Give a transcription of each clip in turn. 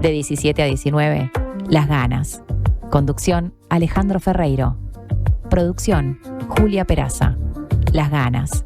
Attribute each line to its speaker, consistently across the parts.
Speaker 1: De 17 a 19, Las Ganas. Conducción, Alejandro Ferreiro. Producción, Julia Peraza. Las Ganas.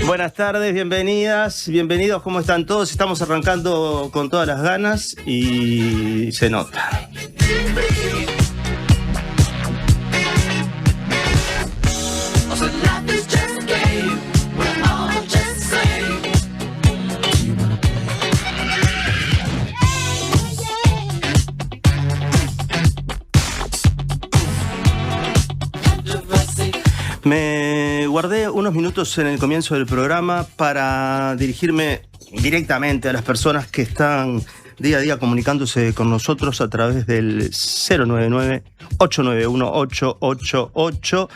Speaker 2: Buenas tardes, bienvenidas, bienvenidos, ¿cómo están todos? Estamos arrancando con todas las ganas y se nota. Me guardé unos minutos en el comienzo del programa para dirigirme directamente a las personas que están día a día comunicándose con nosotros a través del 099-891-888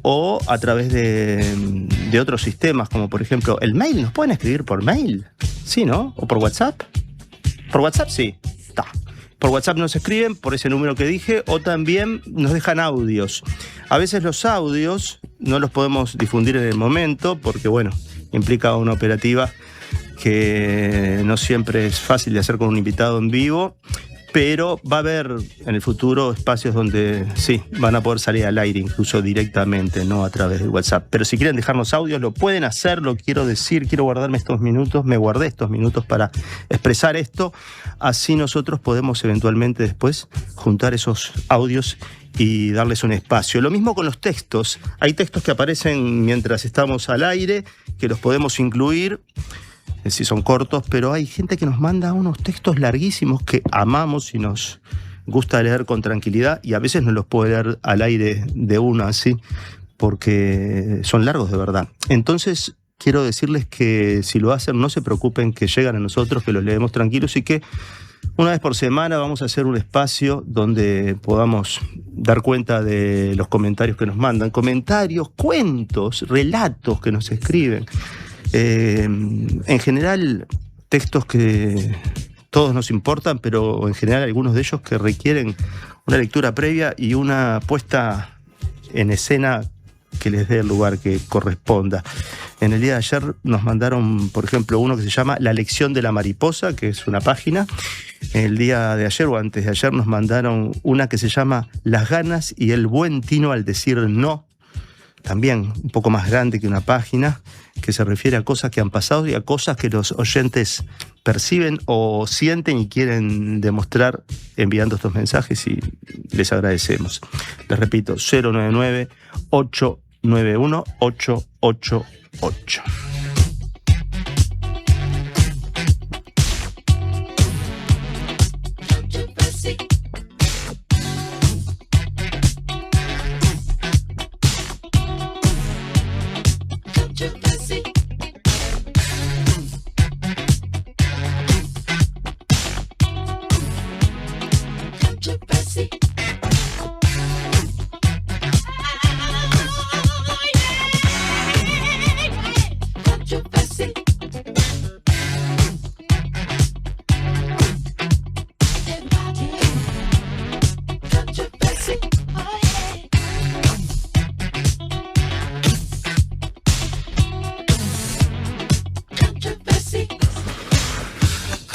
Speaker 2: o a través de otros sistemas, como por ejemplo el mail. ¿Nos pueden escribir por mail? Sí, ¿no? ¿O por WhatsApp? Por WhatsApp sí. Está. Por WhatsApp nos escriben por ese número que dije o también nos dejan audios. A veces los audios no los podemos difundir en el momento porque, bueno, implica una operativa que no siempre es fácil de hacer con un invitado en vivo, pero va a haber en el futuro espacios donde sí, van a poder salir al aire incluso directamente, no a través de WhatsApp. Pero si quieren dejarnos audios, lo pueden hacer, lo quiero decir, quiero guardarme estos minutos, me guardé estos minutos para expresar esto, así nosotros podemos eventualmente después juntar esos audios y darles un espacio. Lo mismo con los textos, hay textos que aparecen mientras estamos al aire, que los podemos incluir, si son cortos, pero hay gente que nos manda unos textos larguísimos que amamos y nos gusta leer con tranquilidad y a veces no los puedo leer al aire de una así porque son largos de verdad. Entonces quiero decirles que si lo hacen no se preocupen, que llegan a nosotros, que los leemos tranquilos y que una vez por semana vamos a hacer un espacio donde podamos dar cuenta de los comentarios que nos mandan, comentarios, cuentos, relatos que nos escriben. En general, textos que todos nos importan, pero en general algunos de ellos que requieren una lectura previa y una puesta en escena que les dé el lugar que corresponda. En el día de ayer nos mandaron, por ejemplo, uno que se llama La lección de la mariposa, que es una página. El día de ayer o antes de ayer nos mandaron una que se llama Las ganas y el buen tino al decir no. También un poco más grande que una página, que se refiere a cosas que han pasado y a cosas que los oyentes perciben o sienten y quieren demostrar enviando estos mensajes y les agradecemos. Les repito, 099-891-888.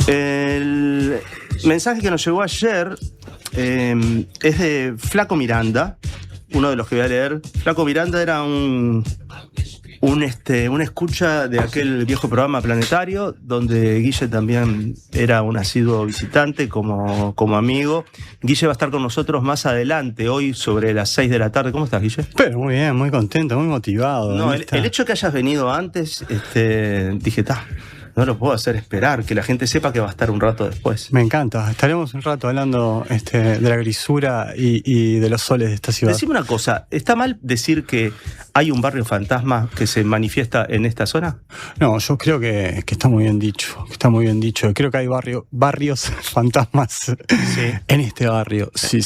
Speaker 2: El mensaje que nos llegó ayer es de Flaco Miranda, uno de los que voy a leer. Flaco Miranda era un escucha de aquel viejo programa Planetario, donde Guille también era un asiduo visitante como amigo. Guille va a estar con nosotros más adelante, hoy sobre las 6 de la tarde. ¿Cómo estás, Guille?
Speaker 3: Pero muy bien, muy contento, muy motivado.
Speaker 2: No, el hecho de que hayas venido antes, dije, no lo puedo hacer esperar, que la gente sepa que va a estar un rato después.
Speaker 3: Me encanta, estaremos un rato hablando de la grisura y de los soles de esta ciudad.
Speaker 2: Decime una cosa, ¿está mal decir que hay un barrio fantasma que se manifiesta en esta zona?
Speaker 3: No, yo creo que está muy bien dicho, Creo que hay barrios fantasmas en este barrio. Sí.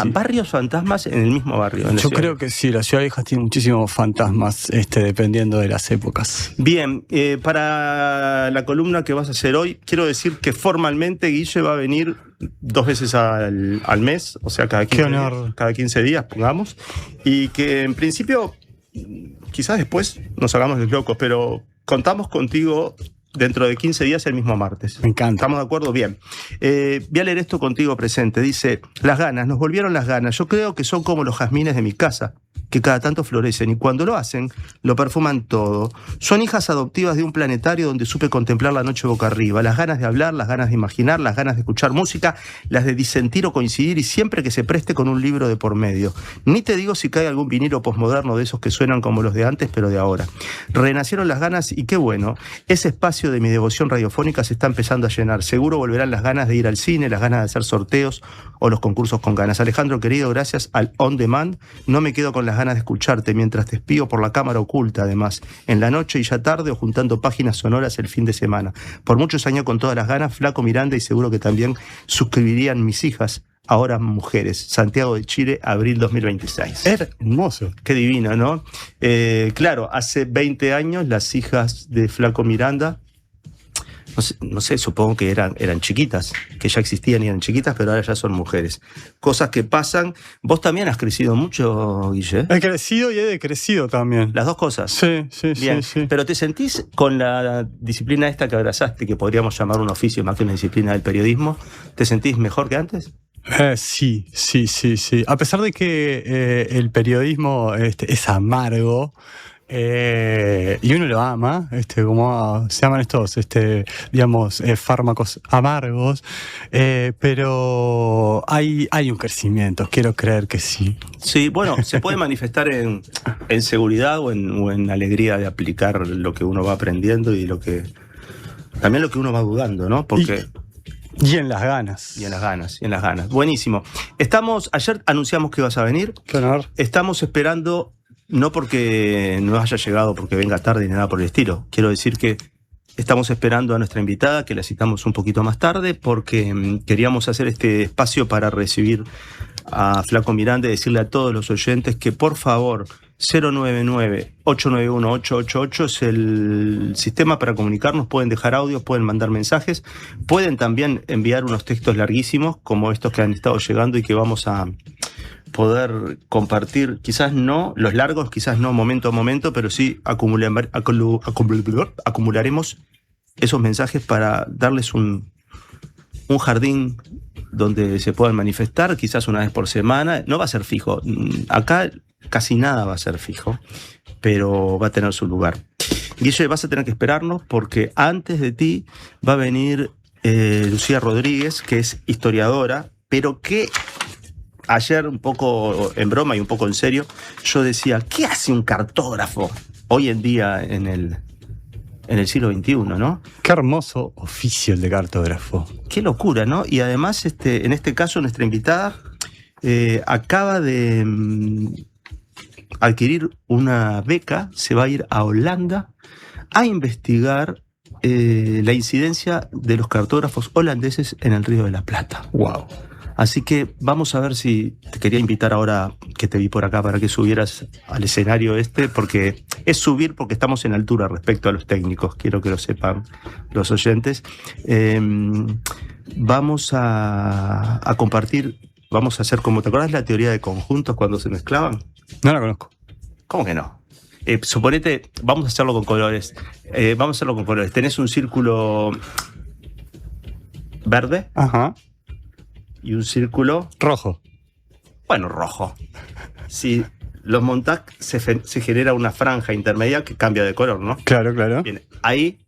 Speaker 2: Barrios fantasmas en el mismo barrio.
Speaker 3: Yo creo que sí, la ciudad vieja tiene muchísimos fantasmas, dependiendo de las épocas.
Speaker 2: Bien, para la columna que vas a hacer hoy, quiero decir que formalmente Guille va a venir 2 veces al mes, o sea, cada 15 días, pongamos, y que en principio, quizás después nos hagamos los locos, pero contamos contigo dentro de 15 días el mismo martes.
Speaker 3: Me encanta.
Speaker 2: ¿Estamos de acuerdo? Bien. Voy a leer esto contigo presente. Dice, las ganas, nos volvieron las ganas. Yo creo que son como los jazmines de mi casa, que cada tanto florecen y cuando lo hacen, lo perfuman todo. Son hijas adoptivas de un planetario donde supe contemplar la noche boca arriba. Las ganas de hablar, las ganas de imaginar, las ganas de escuchar música, las de disentir o coincidir y siempre que se preste con un libro de por medio. Ni te digo si cae algún vinilo posmoderno de esos que suenan como los de antes, pero de ahora. Renacieron las ganas y qué bueno, ese espacio de mi devoción radiofónica se está empezando a llenar. Seguro volverán las ganas de ir al cine, las ganas de hacer sorteos o los concursos con ganas. Alejandro, querido, gracias al On Demand, no me quedo con las ganas de escucharte mientras te espío por la cámara oculta, además, en la noche y ya tarde o juntando páginas sonoras el fin de semana. Por muchos años con todas las ganas, Flaco Miranda, y seguro que también suscribirían mis hijas, ahora mujeres. Santiago de Chile, abril 2026.
Speaker 3: Hermoso.
Speaker 2: Qué divino, ¿no? Claro, hace 20 años las hijas de Flaco Miranda, no sé, supongo que eran chiquitas, que ya existían y eran chiquitas, pero ahora ya son mujeres. Cosas que pasan. Vos también has crecido mucho, Guille.
Speaker 3: He crecido y he decrecido también.
Speaker 2: Las dos cosas.
Speaker 3: Sí.
Speaker 2: Bien.
Speaker 3: Sí.
Speaker 2: Pero ¿te sentís con la disciplina esta que abrazaste, que podríamos llamar un oficio más que una disciplina del periodismo, te sentís mejor que antes?
Speaker 3: Sí. A pesar de que el periodismo es amargo, y uno lo ama, como se llaman estos, fármacos amargos, pero hay un crecimiento, quiero creer que sí.
Speaker 2: Sí, bueno, se puede manifestar en seguridad o en alegría de aplicar lo que uno va aprendiendo y también lo que uno va dudando, ¿no? Porque...
Speaker 3: Y en las ganas.
Speaker 2: Y en las ganas. Buenísimo. Ayer anunciamos que ibas a venir.
Speaker 3: Qué honor.
Speaker 2: Estamos esperando, no porque no haya llegado, porque venga tarde ni nada por el estilo. Quiero decir que estamos esperando a nuestra invitada, que la citamos un poquito más tarde, porque queríamos hacer este espacio para recibir a Flaco Miranda y decirle a todos los oyentes que por favor 099-891-888 es el sistema para comunicarnos. Pueden dejar audios, pueden mandar mensajes, pueden también enviar unos textos larguísimos como estos que han estado llegando y que vamos a poder compartir, quizás no los largos, quizás no momento a momento, pero sí acumularemos esos mensajes para darles un jardín donde se puedan manifestar, quizás una vez por semana. No va a ser fijo, acá casi nada va a ser fijo, pero va a tener su lugar. Guille, vas a tener que esperarnos porque antes de ti va a venir Lucía Rodríguez, que es historiadora, pero que ayer, un poco en broma y un poco en serio, yo decía, ¿qué hace un cartógrafo hoy en día en el siglo XXI, ¿no?
Speaker 3: Qué hermoso oficio el de cartógrafo.
Speaker 2: Qué locura, ¿no? Y además, en este caso, nuestra invitada acaba de adquirir una beca, se va a ir a Holanda a investigar la incidencia de los cartógrafos holandeses en el Río de la Plata.
Speaker 3: ¡Wow!
Speaker 2: Así que vamos a ver si te quería invitar ahora que te vi por acá para que subieras al escenario porque es subir porque estamos en altura respecto a los técnicos, quiero que lo sepan los oyentes. Vamos a compartir, vamos a hacer como, ¿te acuerdas la teoría de conjuntos cuando se mezclaban?
Speaker 3: No la conozco.
Speaker 2: ¿Cómo que no? Suponete, vamos a hacerlo con colores. Tenés un círculo verde
Speaker 3: Ajá.
Speaker 2: y un círculo,
Speaker 3: Rojo.
Speaker 2: bueno, rojo. Si los montás, se genera una franja intermedia que cambia de color, ¿no?
Speaker 3: Claro, claro.
Speaker 2: Bien, ahí,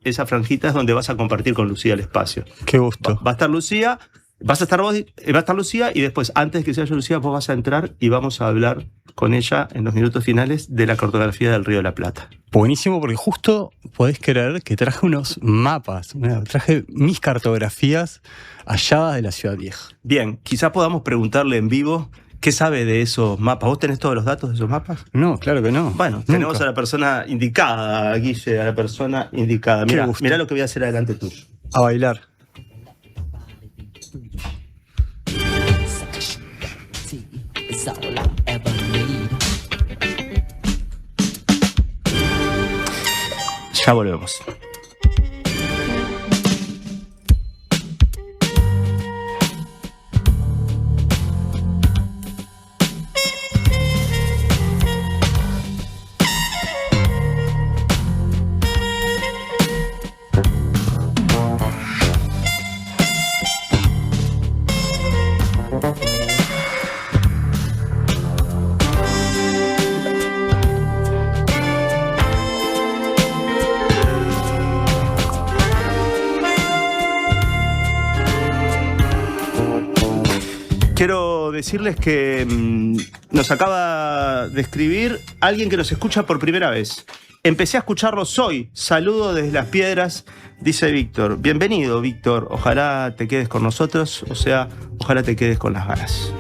Speaker 2: esa franjita es donde vas a compartir con Lucía el espacio.
Speaker 3: Qué gusto.
Speaker 2: Va a estar Lucía, vas a estar vos, va a estar Lucía, y después, antes de que se vaya Lucía, vos vas a entrar y vamos a hablar con ella en los minutos finales de la cartografía del Río de la Plata.
Speaker 3: Buenísimo, porque justo podés creer que traje unos mapas, traje mis cartografías halladas de la Ciudad Vieja.
Speaker 2: Bien, quizá podamos preguntarle en vivo qué sabe de esos mapas. ¿Vos tenés todos los datos de esos mapas?
Speaker 3: No, claro que no.
Speaker 2: Bueno,
Speaker 3: Nunca.
Speaker 2: tenemos a la persona indicada, Guille, a la persona indicada.
Speaker 3: Qué
Speaker 2: Mirá,
Speaker 3: gusto.
Speaker 2: mirá lo que voy a hacer adelante tuyo.
Speaker 3: A bailar.
Speaker 4: It's all I ever need.
Speaker 2: Ya volvemos. Quiero decirles que nos acaba de escribir alguien que nos escucha por primera vez. Empecé a escucharlos hoy. Saludo desde Las Piedras, dice Víctor. Bienvenido, Víctor. Ojalá te quedes con nosotros, o sea, ojalá te quedes con las ganas.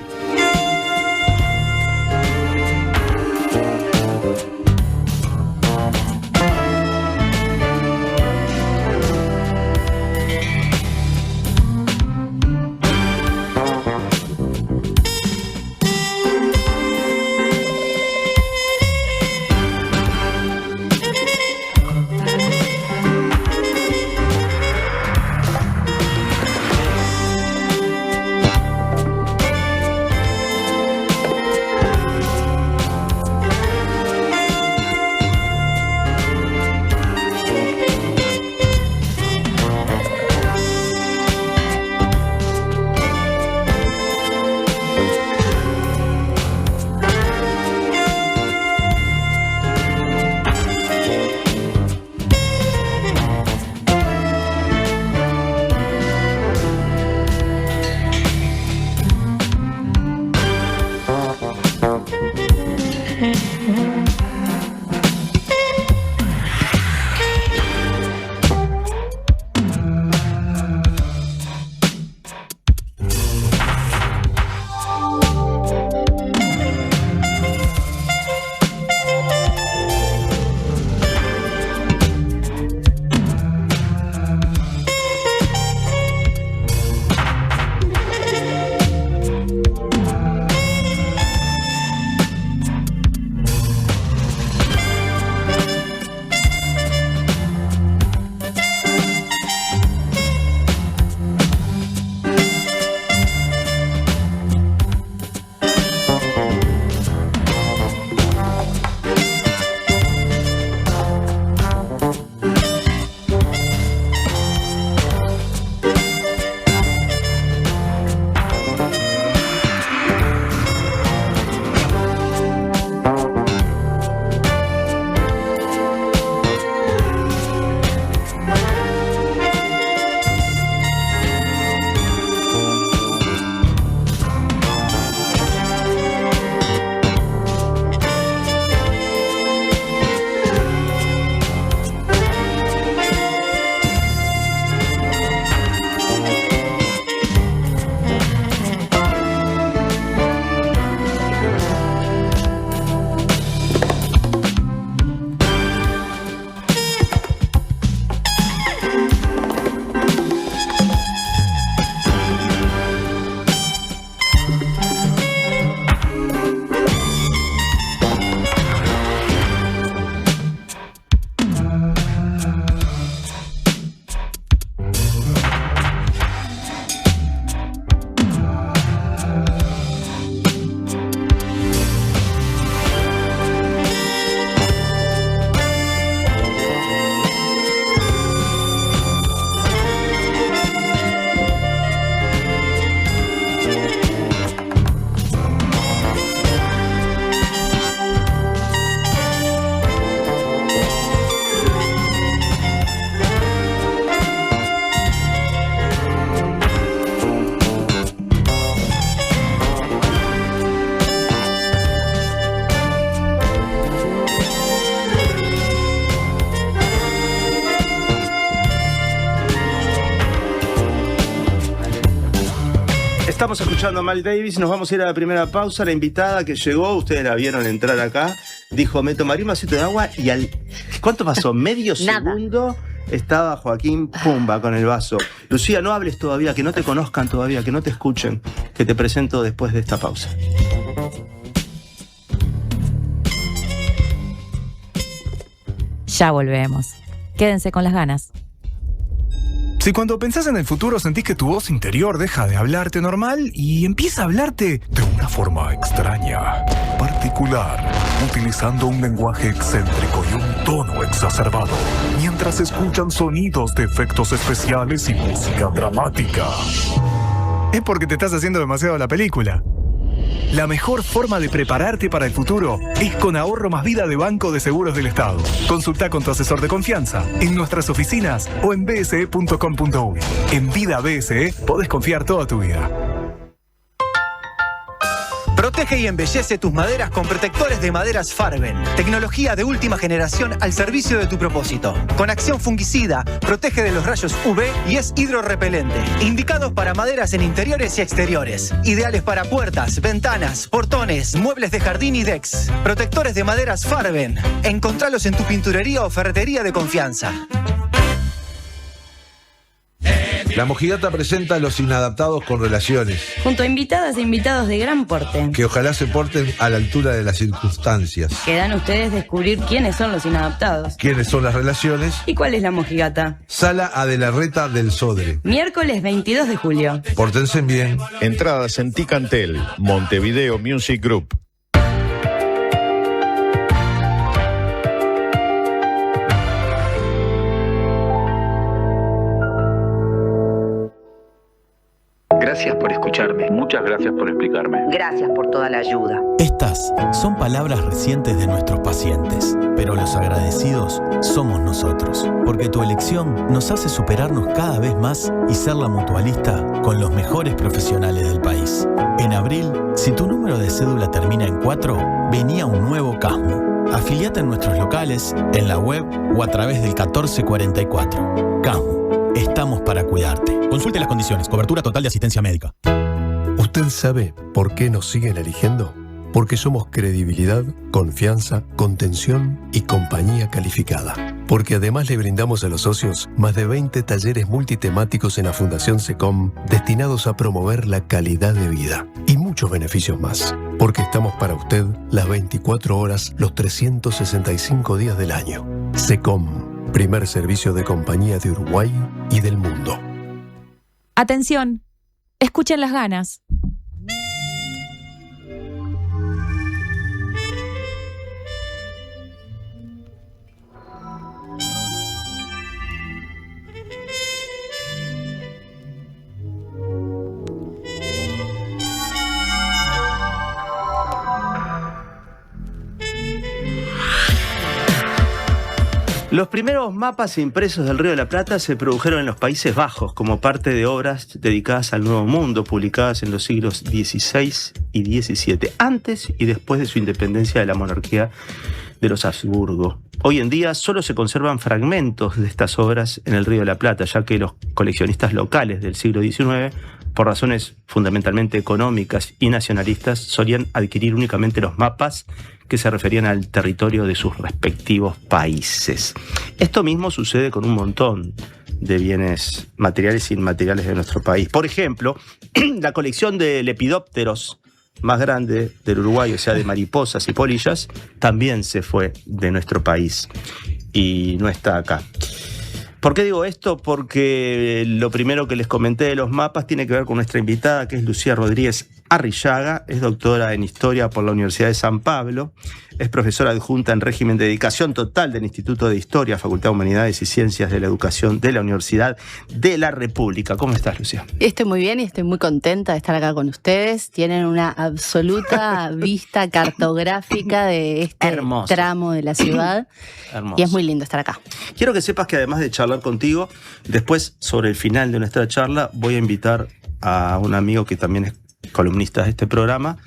Speaker 2: Estamos escuchando a Miles Davis, nos vamos a ir a la primera pausa. La invitada que llegó, ustedes la vieron entrar acá, dijo, me tomaría un vasito de agua y ¿cuánto pasó? Medio segundo estaba Joaquín Pumba con el vaso. Lucía, no hables todavía, que no te conozcan todavía, que no te escuchen, que te presento después de esta pausa.
Speaker 1: Ya volvemos. Quédense con las ganas.
Speaker 5: Si cuando pensás en el futuro sentís que tu voz interior deja de hablarte normal y empieza a hablarte de una forma extraña, particular, utilizando un lenguaje excéntrico y un tono exacerbado, mientras escuchan sonidos de efectos especiales y música dramática, es porque te estás haciendo demasiado la película. La mejor forma de prepararte para el futuro es con Ahorro Más Vida de Banco de Seguros del Estado. Consulta con tu asesor de confianza en nuestras oficinas o en bse.com.uy. En Vida BSE podés confiar toda tu vida.
Speaker 6: Protege y embellece tus maderas con protectores de maderas Farben. Tecnología de última generación al servicio de tu propósito. Con acción fungicida, protege de los rayos UV y es hidrorrepelente. Indicados para maderas en interiores y exteriores. Ideales para puertas, ventanas, portones, muebles de jardín y decks. Protectores de maderas Farben. Encontralos en tu pinturería o ferretería de confianza.
Speaker 7: La Mojigata presenta a Los Inadaptados con Relaciones,
Speaker 8: junto a invitadas e invitados de gran porte,
Speaker 7: que ojalá se porten a la altura de las circunstancias.
Speaker 8: Quedan ustedes descubrir quiénes son los inadaptados,
Speaker 7: quiénes son las relaciones
Speaker 8: y cuál es la mojigata.
Speaker 7: Sala Adelarreta del Sodre,
Speaker 8: miércoles 22 de julio.
Speaker 7: Pórtense bien.
Speaker 9: Entradas en Ticantel, Montevideo Music Group.
Speaker 10: Gracias por escucharme.
Speaker 11: Muchas gracias por explicarme.
Speaker 12: Gracias por toda la ayuda.
Speaker 13: Estas son palabras recientes de nuestros pacientes, pero los agradecidos somos nosotros, porque tu elección nos hace superarnos cada vez más y ser la mutualista con los mejores profesionales del país. En abril, si tu número de cédula termina en 4, venía un nuevo CASMU. Afiliate en nuestros locales, en la web o a través del 1444. CASMU, estamos para cuidarte. Consulte las condiciones. Cobertura total de asistencia médica.
Speaker 14: ¿Usted sabe por qué nos siguen eligiendo? Porque somos credibilidad, confianza, contención y compañía calificada. Porque además le brindamos a los socios más de 20 talleres multitemáticos en la Fundación SECOM destinados a promover la calidad de vida. Y muchos beneficios más. Porque estamos para usted las 24 horas, los 365 días del año. SECOM, primer servicio de compañía de Uruguay y del mundo.
Speaker 1: Atención, escuchen las ganas.
Speaker 2: Los primeros mapas impresos del Río de la Plata se produjeron en los Países Bajos como parte de obras dedicadas al Nuevo Mundo, publicadas en los siglos XVI y XVII, antes y después de su independencia de la monarquía de los Habsburgo. Hoy en día solo se conservan fragmentos de estas obras en el Río de la Plata, ya que los coleccionistas locales del siglo XIX, por razones fundamentalmente económicas y nacionalistas, solían adquirir únicamente los mapas que se referían al territorio de sus respectivos países. Esto mismo sucede con un montón de bienes materiales e inmateriales de nuestro país. Por ejemplo, la colección de lepidópteros más grande del Uruguay, o sea, de mariposas y polillas, también se fue de nuestro país y no está acá. ¿Por qué digo esto? Porque lo primero que les comenté de los mapas tiene que ver con nuestra invitada, que es Lucía Rodríguez Arrillaga. Es doctora en Historia por la Universidad de San Pablo. Es profesora adjunta en régimen de dedicación total del Instituto de Historia, Facultad de Humanidades y Ciencias de la Educación de la Universidad de la República. ¿Cómo estás, Lucía?
Speaker 15: Estoy muy bien y estoy muy contenta de estar acá con ustedes. Tienen una absoluta vista cartográfica de este Hermoso. Tramo de la ciudad. Hermoso. Y es muy lindo estar acá.
Speaker 2: Quiero que sepas que además de charlar contigo, después, sobre el final de nuestra charla, voy a invitar a un amigo que también es columnista de este programa,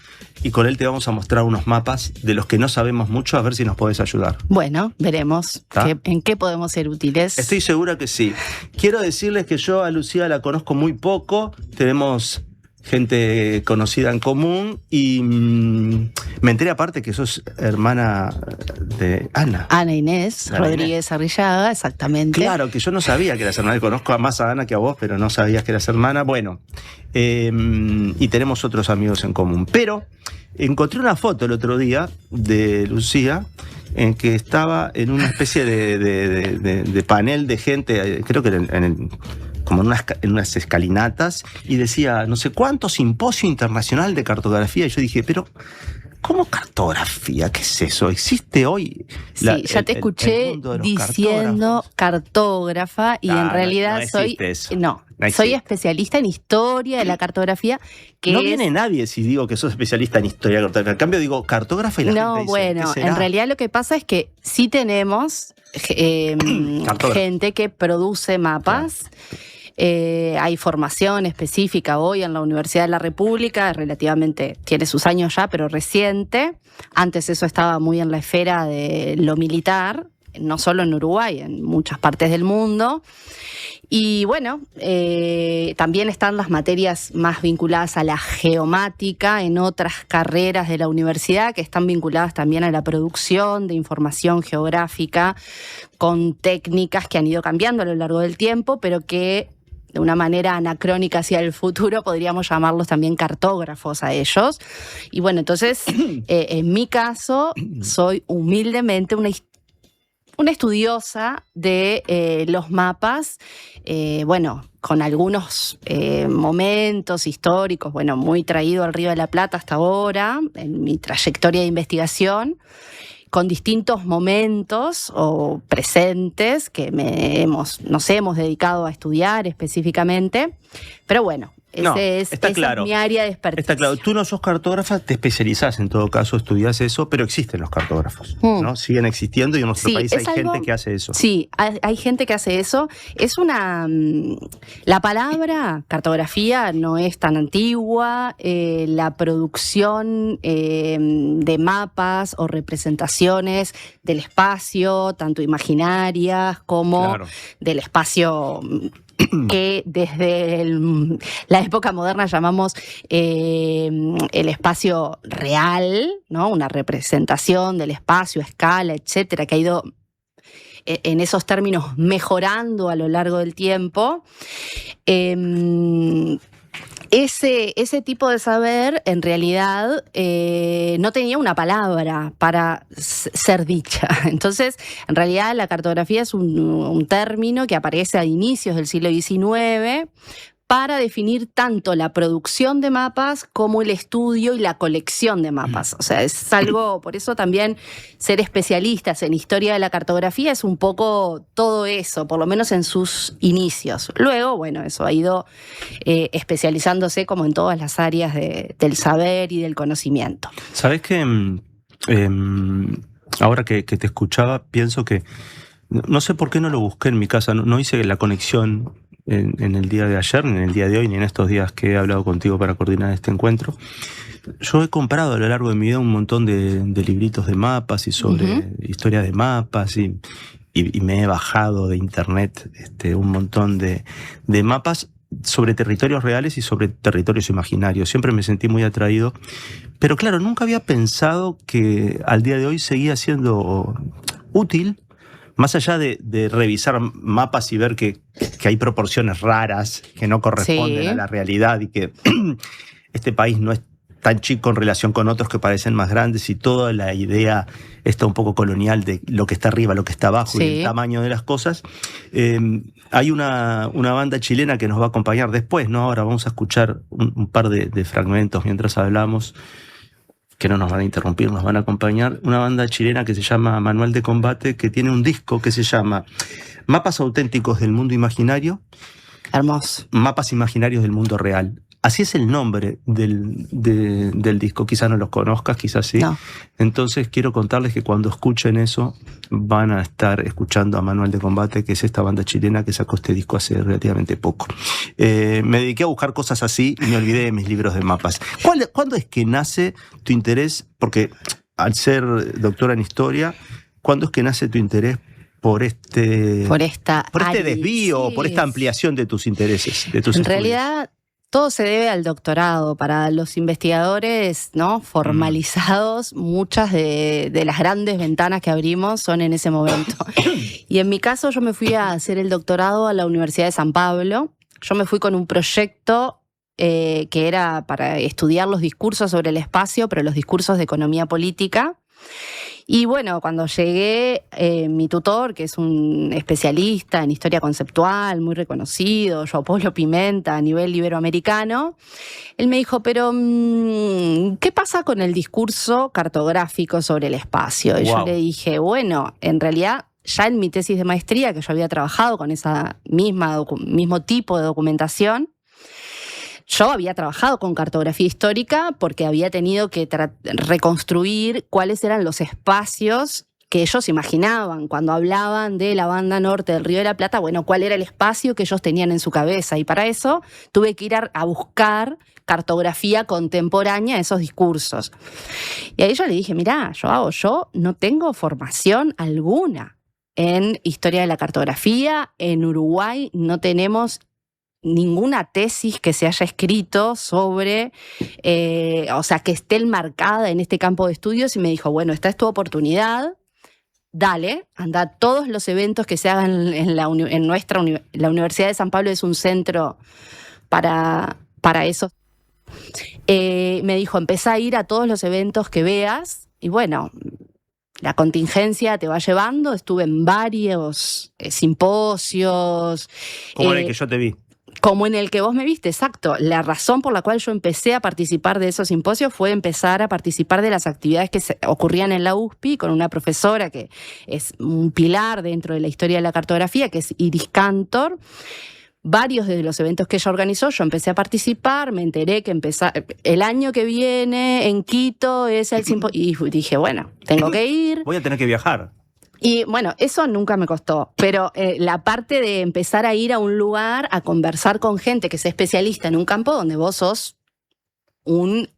Speaker 2: y con él te vamos a mostrar unos mapas de los que no sabemos mucho, a ver si nos podés ayudar.
Speaker 15: Bueno, veremos en qué podemos ser útiles.
Speaker 2: Estoy segura que sí. Quiero decirles que yo a Lucía la conozco muy poco. Tenemos gente conocida en común, y me enteré aparte que sos hermana de Ana.
Speaker 15: Ana Inés Rodríguez Arrillaga, exactamente.
Speaker 2: Claro, que yo no sabía que eras hermana. Conozco más a Ana que a vos, pero no sabías que eras hermana. Bueno, y tenemos otros amigos en común. Pero encontré una foto el otro día de Lucía, en que estaba en una especie de panel de gente, creo que como en unas escalinatas, y decía no sé cuánto simposio internacional de cartografía. Y yo dije, pero ¿cómo cartografía? ¿Qué es eso? ¿Existe hoy?
Speaker 15: Sí, ya te escuché diciendo cartógrafa, y en realidad soy especialista en historia de la cartografía.
Speaker 2: No viene nadie si digo que sos especialista en historia de la cartografía. En cambio digo cartógrafa y la gente dice,
Speaker 15: bueno, en realidad lo que pasa es que sí tenemos gente que produce mapas. Hay formación específica hoy en la Universidad de la República, relativamente, tiene sus años ya, pero reciente. Antes eso estaba muy en la esfera de lo militar, no solo en Uruguay, en muchas partes del mundo. Y bueno, también están las materias más vinculadas a la geomática en otras carreras de la universidad, que están vinculadas también a la producción de información geográfica con técnicas que han ido cambiando a lo largo del tiempo, pero que de una manera anacrónica hacia el futuro podríamos llamarlos también cartógrafos a ellos. Y bueno, entonces, en mi caso, soy humildemente una estudiosa de los mapas, bueno, con algunos momentos históricos, bueno, muy traído al Río de la Plata hasta ahora, en mi trayectoria de investigación, con distintos momentos o presentes que nos hemos dedicado a estudiar específicamente. Pero bueno, esa es mi área de expertise.
Speaker 2: Está claro. Tú no sos cartógrafa, te especializás en todo caso, estudiás eso, pero existen los cartógrafos, ¿no? Siguen existiendo, y en nuestro país hay gente que hace eso.
Speaker 15: Sí, hay gente que hace eso. La palabra cartografía no es tan antigua. La producción de mapas o representaciones del espacio, tanto imaginarias como del espacio, que desde la época moderna llamamos el espacio real, ¿no? Una representación del espacio, escala, etcétera, que ha ido en esos términos mejorando a lo largo del tiempo. Ese tipo de saber, en realidad, no tenía una palabra para ser dicha. Entonces, en realidad, la cartografía es un término que aparece a inicios del siglo XIX para definir tanto la producción de mapas como el estudio y la colección de mapas. O sea, es algo, por eso también ser especialistas en historia de la cartografía es un poco todo eso, por lo menos en sus inicios. Luego, bueno, eso ha ido especializándose como en todas las áreas del saber y del conocimiento.
Speaker 2: ¿Sabés que ahora que te escuchaba, pienso que no sé por qué no lo busqué en mi casa, no hice la conexión en el día de ayer, ni en el día de hoy, ni en estos días que he hablado contigo para coordinar este encuentro. Yo he comprado a lo largo de mi vida un montón de libritos de mapas y sobre historia de mapas, y me he bajado de internet un montón de mapas sobre territorios reales y sobre territorios imaginarios. Siempre me sentí muy atraído, pero claro, nunca había pensado que al día de hoy seguía siendo útil. Más allá de revisar mapas y ver que hay proporciones raras que no corresponden a la realidad, y que este país no es tan chico en relación con otros que parecen más grandes, y toda la idea está un poco colonial de lo que está arriba, lo que está abajo, y el tamaño de las cosas. Hay una banda chilena que nos va a acompañar después, ¿no? Ahora vamos a escuchar un par de fragmentos mientras hablamos, que no nos van a interrumpir, nos van a acompañar. Una banda chilena que se llama Manual de Combate, que tiene un disco que se llama Mapas Auténticos del Mundo Imaginario.
Speaker 15: Hermoso.
Speaker 2: Mapas Imaginarios del Mundo Real. Así es el nombre del disco. Quizás no los conozcas, quizás sí. No. Entonces quiero contarles que cuando escuchen eso van a estar escuchando a Manual de Combate, que es esta banda chilena que sacó este disco hace relativamente poco. Me dediqué a buscar cosas así y me olvidé de mis libros de mapas. ¿Cuándo es que nace tu interés? Porque al ser doctora en historia, ¿cuándo es que nace tu interés por este desvío, por esta ampliación de tus intereses? En
Speaker 15: realidad, Todo se debe al doctorado. Para los investigadores, ¿no?, formalizados, muchas de las grandes ventanas que abrimos son en ese momento. Y en mi caso yo me fui a hacer el doctorado a la Universidad de San Pablo. Yo me fui con un proyecto que era para estudiar los discursos sobre el espacio, pero los discursos de economía política. Y bueno, cuando llegué, mi tutor, que es un especialista en historia conceptual, muy reconocido, João Paulo Pimenta, a nivel iberoamericano, él me dijo, pero ¿qué pasa con el discurso cartográfico sobre el espacio? Y yo le dije, bueno, en realidad ya en mi tesis de maestría, que yo había trabajado con esa mismo tipo de documentación, yo había trabajado con cartografía histórica porque había tenido que reconstruir cuáles eran los espacios que ellos imaginaban cuando hablaban de la banda norte del Río de la Plata. Bueno, cuál era el espacio que ellos tenían en su cabeza. Y para eso tuve que ir a buscar cartografía contemporánea de esos discursos. Y ahí yo le dije, mirá, yo no tengo formación alguna en historia de la cartografía. En Uruguay no tenemos ninguna tesis que se haya escrito sobre, o sea, que esté enmarcada en este campo de estudios, y me dijo, bueno, esta es tu oportunidad, dale, anda a todos los eventos que se hagan la Universidad de San Pablo es un centro para eso. Me dijo, empezá a ir a todos los eventos que veas, y bueno, la contingencia te va llevando. Estuve en varios simposios.
Speaker 2: Como en el que yo te vi.
Speaker 15: Como en el que vos me viste, exacto. La razón por la cual yo empecé a participar de esos simposios fue empezar a participar de las actividades que ocurrían en la USPI con una profesora que es un pilar dentro de la historia de la cartografía, que es Iris Cantor. Varios de los eventos que ella organizó, yo empecé a participar, me enteré que el año que viene en Quito es el simposio, y dije, bueno, tengo que ir.
Speaker 2: Voy a tener que viajar.
Speaker 15: Y bueno, eso nunca me costó, pero la parte de empezar a ir a un lugar a conversar con gente que sea especialista en un campo donde vos sos un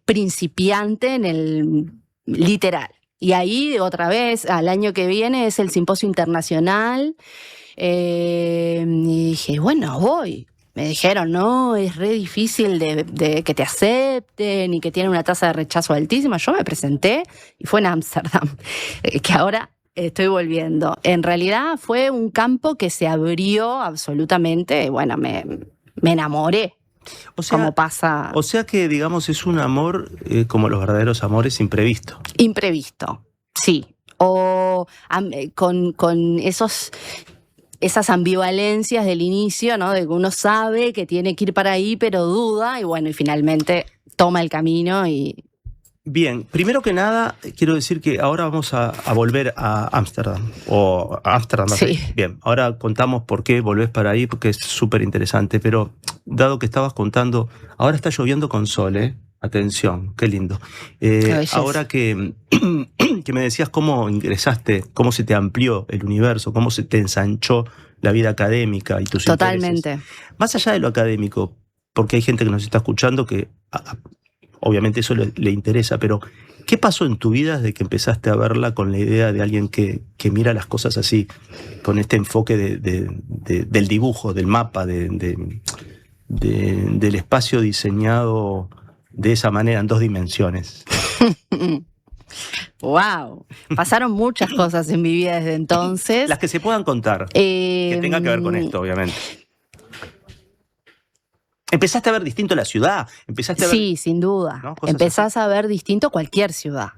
Speaker 15: principiante en el literal. Y ahí otra vez, al año que viene es el simposio internacional, y dije, bueno, voy. Me dijeron, no, es re difícil de que te acepten y que tienen una tasa de rechazo altísima. Yo me presenté y fue en Ámsterdam, que ahora estoy volviendo. En realidad fue un campo que se abrió absolutamente, bueno, me enamoré.
Speaker 2: O sea,
Speaker 15: como pasa.
Speaker 2: O sea que, digamos, es un amor como los verdaderos amores, imprevisto.
Speaker 15: Imprevisto, sí. O con esas ambivalencias del inicio, ¿no? De que uno sabe que tiene que ir para ahí, pero duda, y bueno, y finalmente toma el camino y...
Speaker 2: Bien, primero que nada, quiero decir que ahora vamos a volver a Ámsterdam, o a Ámsterdam.
Speaker 15: Sí.
Speaker 2: Bien, ahora contamos por qué volvés para ahí, porque es súper interesante, pero dado que estabas contando, ahora está lloviendo con sol, ¿eh? Atención, qué lindo. Ahora que me decías cómo ingresaste, cómo se te amplió el universo, cómo se te ensanchó la vida académica y tus
Speaker 15: Totalmente.
Speaker 2: intereses. Más allá de lo académico, porque hay gente que nos está escuchando que obviamente eso le interesa, pero ¿qué pasó en tu vida desde que empezaste a verla con la idea de alguien que mira las cosas así, con este enfoque del dibujo, del mapa, del espacio diseñado de esa manera, en 2 dimensiones?
Speaker 15: ¡Wow! Pasaron muchas cosas en mi vida desde entonces.
Speaker 2: Las que se puedan contar, que tengan que ver con esto, obviamente. ¿Empezaste a ver distinto la ciudad? ¿Empezaste a ver...
Speaker 15: Sí, sin duda. ¿No? Empezás a ver distinto cualquier ciudad.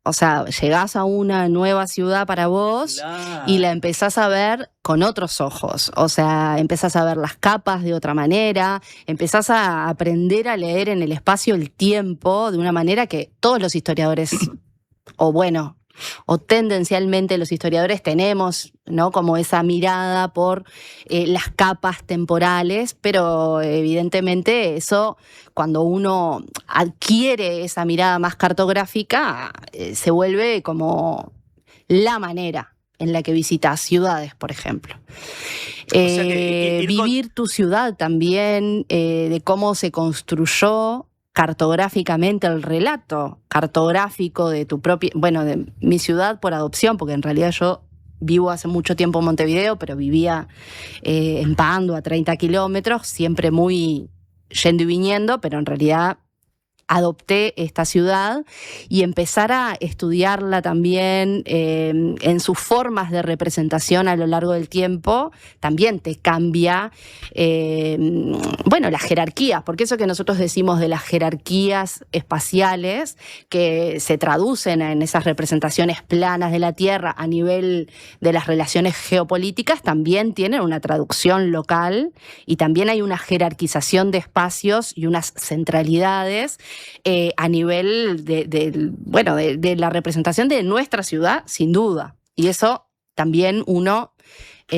Speaker 15: O sea, llegás a una nueva ciudad para vos, claro, y la empezás a ver con otros ojos. O sea, empezás a ver las capas de otra manera, empezás a aprender a leer en el espacio el tiempo de una manera que todos los historiadores, o tendencialmente los historiadores tenemos, ¿no? Como esa mirada por las capas temporales, pero evidentemente eso, cuando uno adquiere esa mirada más cartográfica, se vuelve como la manera en la que visitas ciudades, por ejemplo. O sea que vivir tu ciudad también, de cómo se construyó cartográficamente el relato cartográfico de tu propia, de mi ciudad por adopción, porque en realidad yo vivo hace mucho tiempo en Montevideo, pero vivía en Pando, a 30 kilómetros, siempre muy yendo y viniendo, pero en realidad adopté esta ciudad y empezar a estudiarla también en sus formas de representación a lo largo del tiempo, también te cambia, las jerarquías, porque eso que nosotros decimos de las jerarquías espaciales, que se traducen en esas representaciones planas de la Tierra a nivel de las relaciones geopolíticas, también tienen una traducción local y también hay una jerarquización de espacios y unas centralidades a nivel de la representación de nuestra ciudad, sin duda. Y eso también uno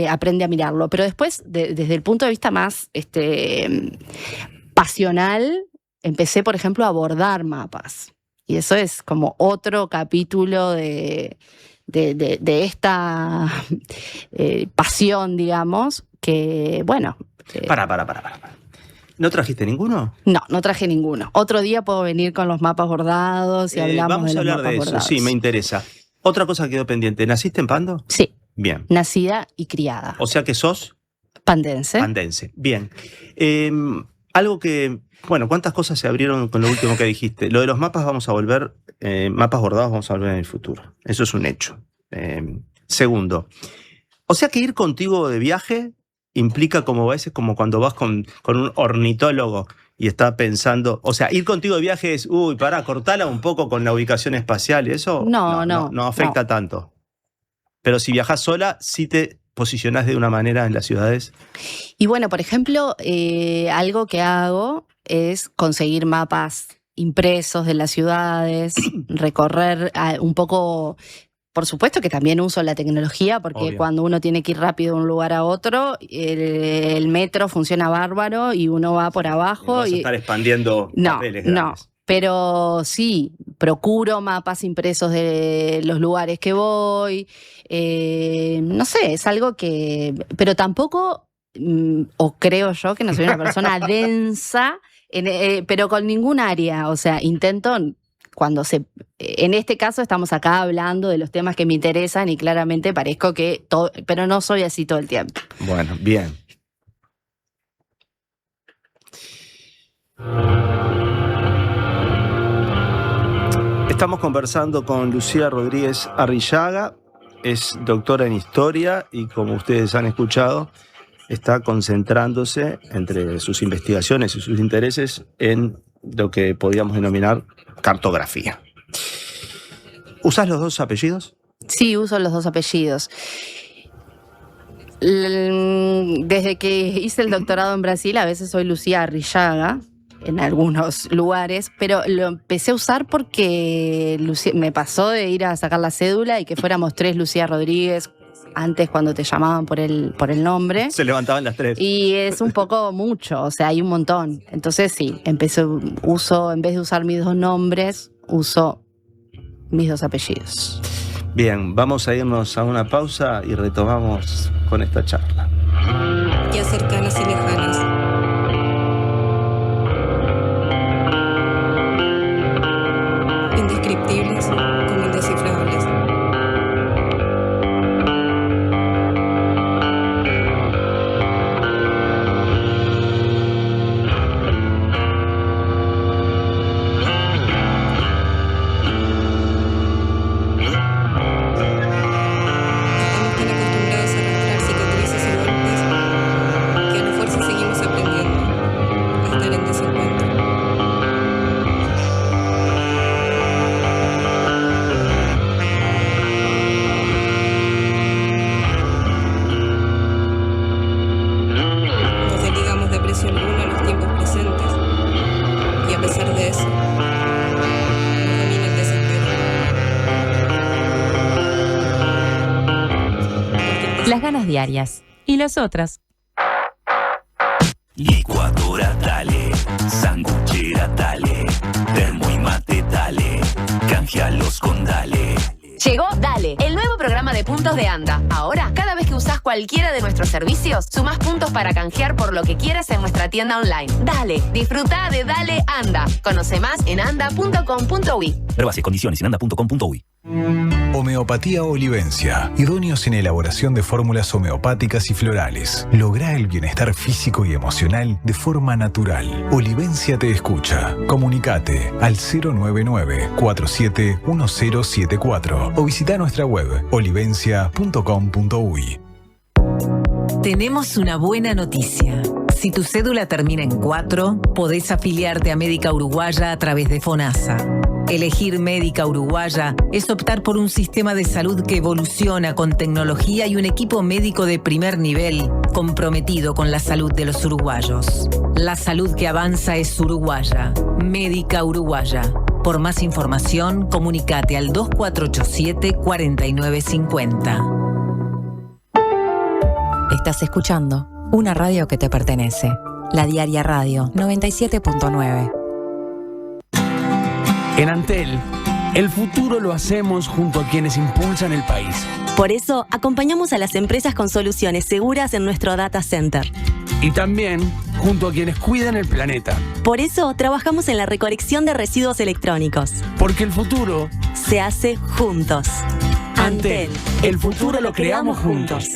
Speaker 15: aprende a mirarlo. Pero después, desde el punto de vista más pasional, empecé, por ejemplo, a bordar mapas. Y eso es como otro capítulo de esta pasión, digamos, que, bueno...
Speaker 2: Para. ¿No trajiste ninguno?
Speaker 15: No traje ninguno. Otro día puedo venir con los mapas bordados y hablamos
Speaker 2: vamos
Speaker 15: de
Speaker 2: a
Speaker 15: los
Speaker 2: hablar
Speaker 15: mapas
Speaker 2: de eso,
Speaker 15: bordados.
Speaker 2: sí, me interesa. Otra cosa quedó pendiente. ¿Naciste en Pando?
Speaker 15: Sí.
Speaker 2: Bien.
Speaker 15: Nacida y criada.
Speaker 2: O sea que sos...
Speaker 15: Pandense.
Speaker 2: Pandense. Bien. Algo que... Bueno, ¿cuántas cosas se abrieron con lo último que dijiste? Lo de los mapas vamos a volver... mapas bordados vamos a volver en el futuro. Eso es un hecho. Segundo. O sea que ir contigo de viaje... implica como a veces como cuando vas con un ornitólogo y está pensando, o sea, ir contigo de viaje es, cortala un poco con la ubicación espacial, y eso no afecta tanto. Pero si viajas sola, sí te posicionás de una manera en las ciudades.
Speaker 15: Y bueno, por ejemplo, algo que hago es conseguir mapas impresos de las ciudades, recorrer un poco... Por supuesto que también uso la tecnología, porque obvio, cuando uno tiene que ir rápido de un lugar a otro, el metro funciona bárbaro y uno va por abajo.
Speaker 2: No vas a estar expandiendo papeles grandes.
Speaker 15: No, pero sí, procuro mapas impresos de los lugares que voy. No sé, es algo que... Pero tampoco, o creo yo, que no soy una persona densa, pero con ningún área. O sea, intento... En este caso estamos acá hablando de los temas que me interesan y claramente parezco que todo, pero no soy así todo el tiempo.
Speaker 2: Bueno, bien. Estamos conversando con Lucía Rodríguez Arrillaga, es doctora en historia y como ustedes han escuchado, está concentrándose entre sus investigaciones y sus intereses en lo que podríamos denominar cartografía. ¿Usás los dos apellidos?
Speaker 15: Sí, uso los dos apellidos. Desde que hice el doctorado en Brasil, a veces soy Lucía Arrillaga en algunos lugares, pero lo empecé a usar porque me pasó de ir a sacar la cédula y que fuéramos 3 Lucía Rodríguez. Antes, cuando te llamaban por el nombre.
Speaker 2: Se levantaban las 3.
Speaker 15: Y es un poco mucho, o sea, hay un montón. Entonces sí, en vez de usar mis 2 nombres, uso mis 2 apellidos.
Speaker 2: Bien, vamos a irnos a una pausa y retomamos con esta charla.
Speaker 11: Ya cercanas y lejanas. Indescriptibles como indescifrables.
Speaker 1: Diarias. ¿Y las otras?
Speaker 12: Licuadora dale, sanguchera dale, termo y mate dale, canjealos con dale.
Speaker 16: Llegó Dale, el nuevo programa de puntos de Anda. Ahora, cada vez que usás cualquiera de nuestros servicios, sumás puntos para canjear por lo que quieras en nuestra tienda online. Dale, disfruta de Dale Anda. Conoce más en anda.com.uy.
Speaker 12: Pruebas y condiciones en anda.com.uy.
Speaker 5: Homeopatía Olivencia. Idóneos en elaboración de fórmulas homeopáticas y florales. Lográ el bienestar físico y emocional de forma natural. Olivencia te escucha. Comunicate al 099-471074 o visita nuestra web olivencia.com.uy.
Speaker 17: Tenemos una buena noticia. Si tu cédula termina en 4, podés afiliarte a Médica Uruguaya a través de FONASA. Elegir Médica Uruguaya es optar por un sistema de salud que evoluciona con tecnología y un equipo médico de primer nivel comprometido con la salud de los uruguayos. La salud que avanza es uruguaya. Médica Uruguaya. Por más información, comunicate al 2487-4950.
Speaker 1: Estás escuchando una radio que te pertenece. La Diaria Radio 97.9.
Speaker 18: En Antel, el futuro lo hacemos junto a quienes impulsan el país.
Speaker 19: Por eso, acompañamos a las empresas con soluciones seguras en nuestro data center.
Speaker 18: Y también junto a quienes cuidan el planeta.
Speaker 19: Por eso, trabajamos en la recolección de residuos electrónicos.
Speaker 18: Porque el futuro
Speaker 19: se hace juntos.
Speaker 18: Antel, el futuro lo creamos juntos.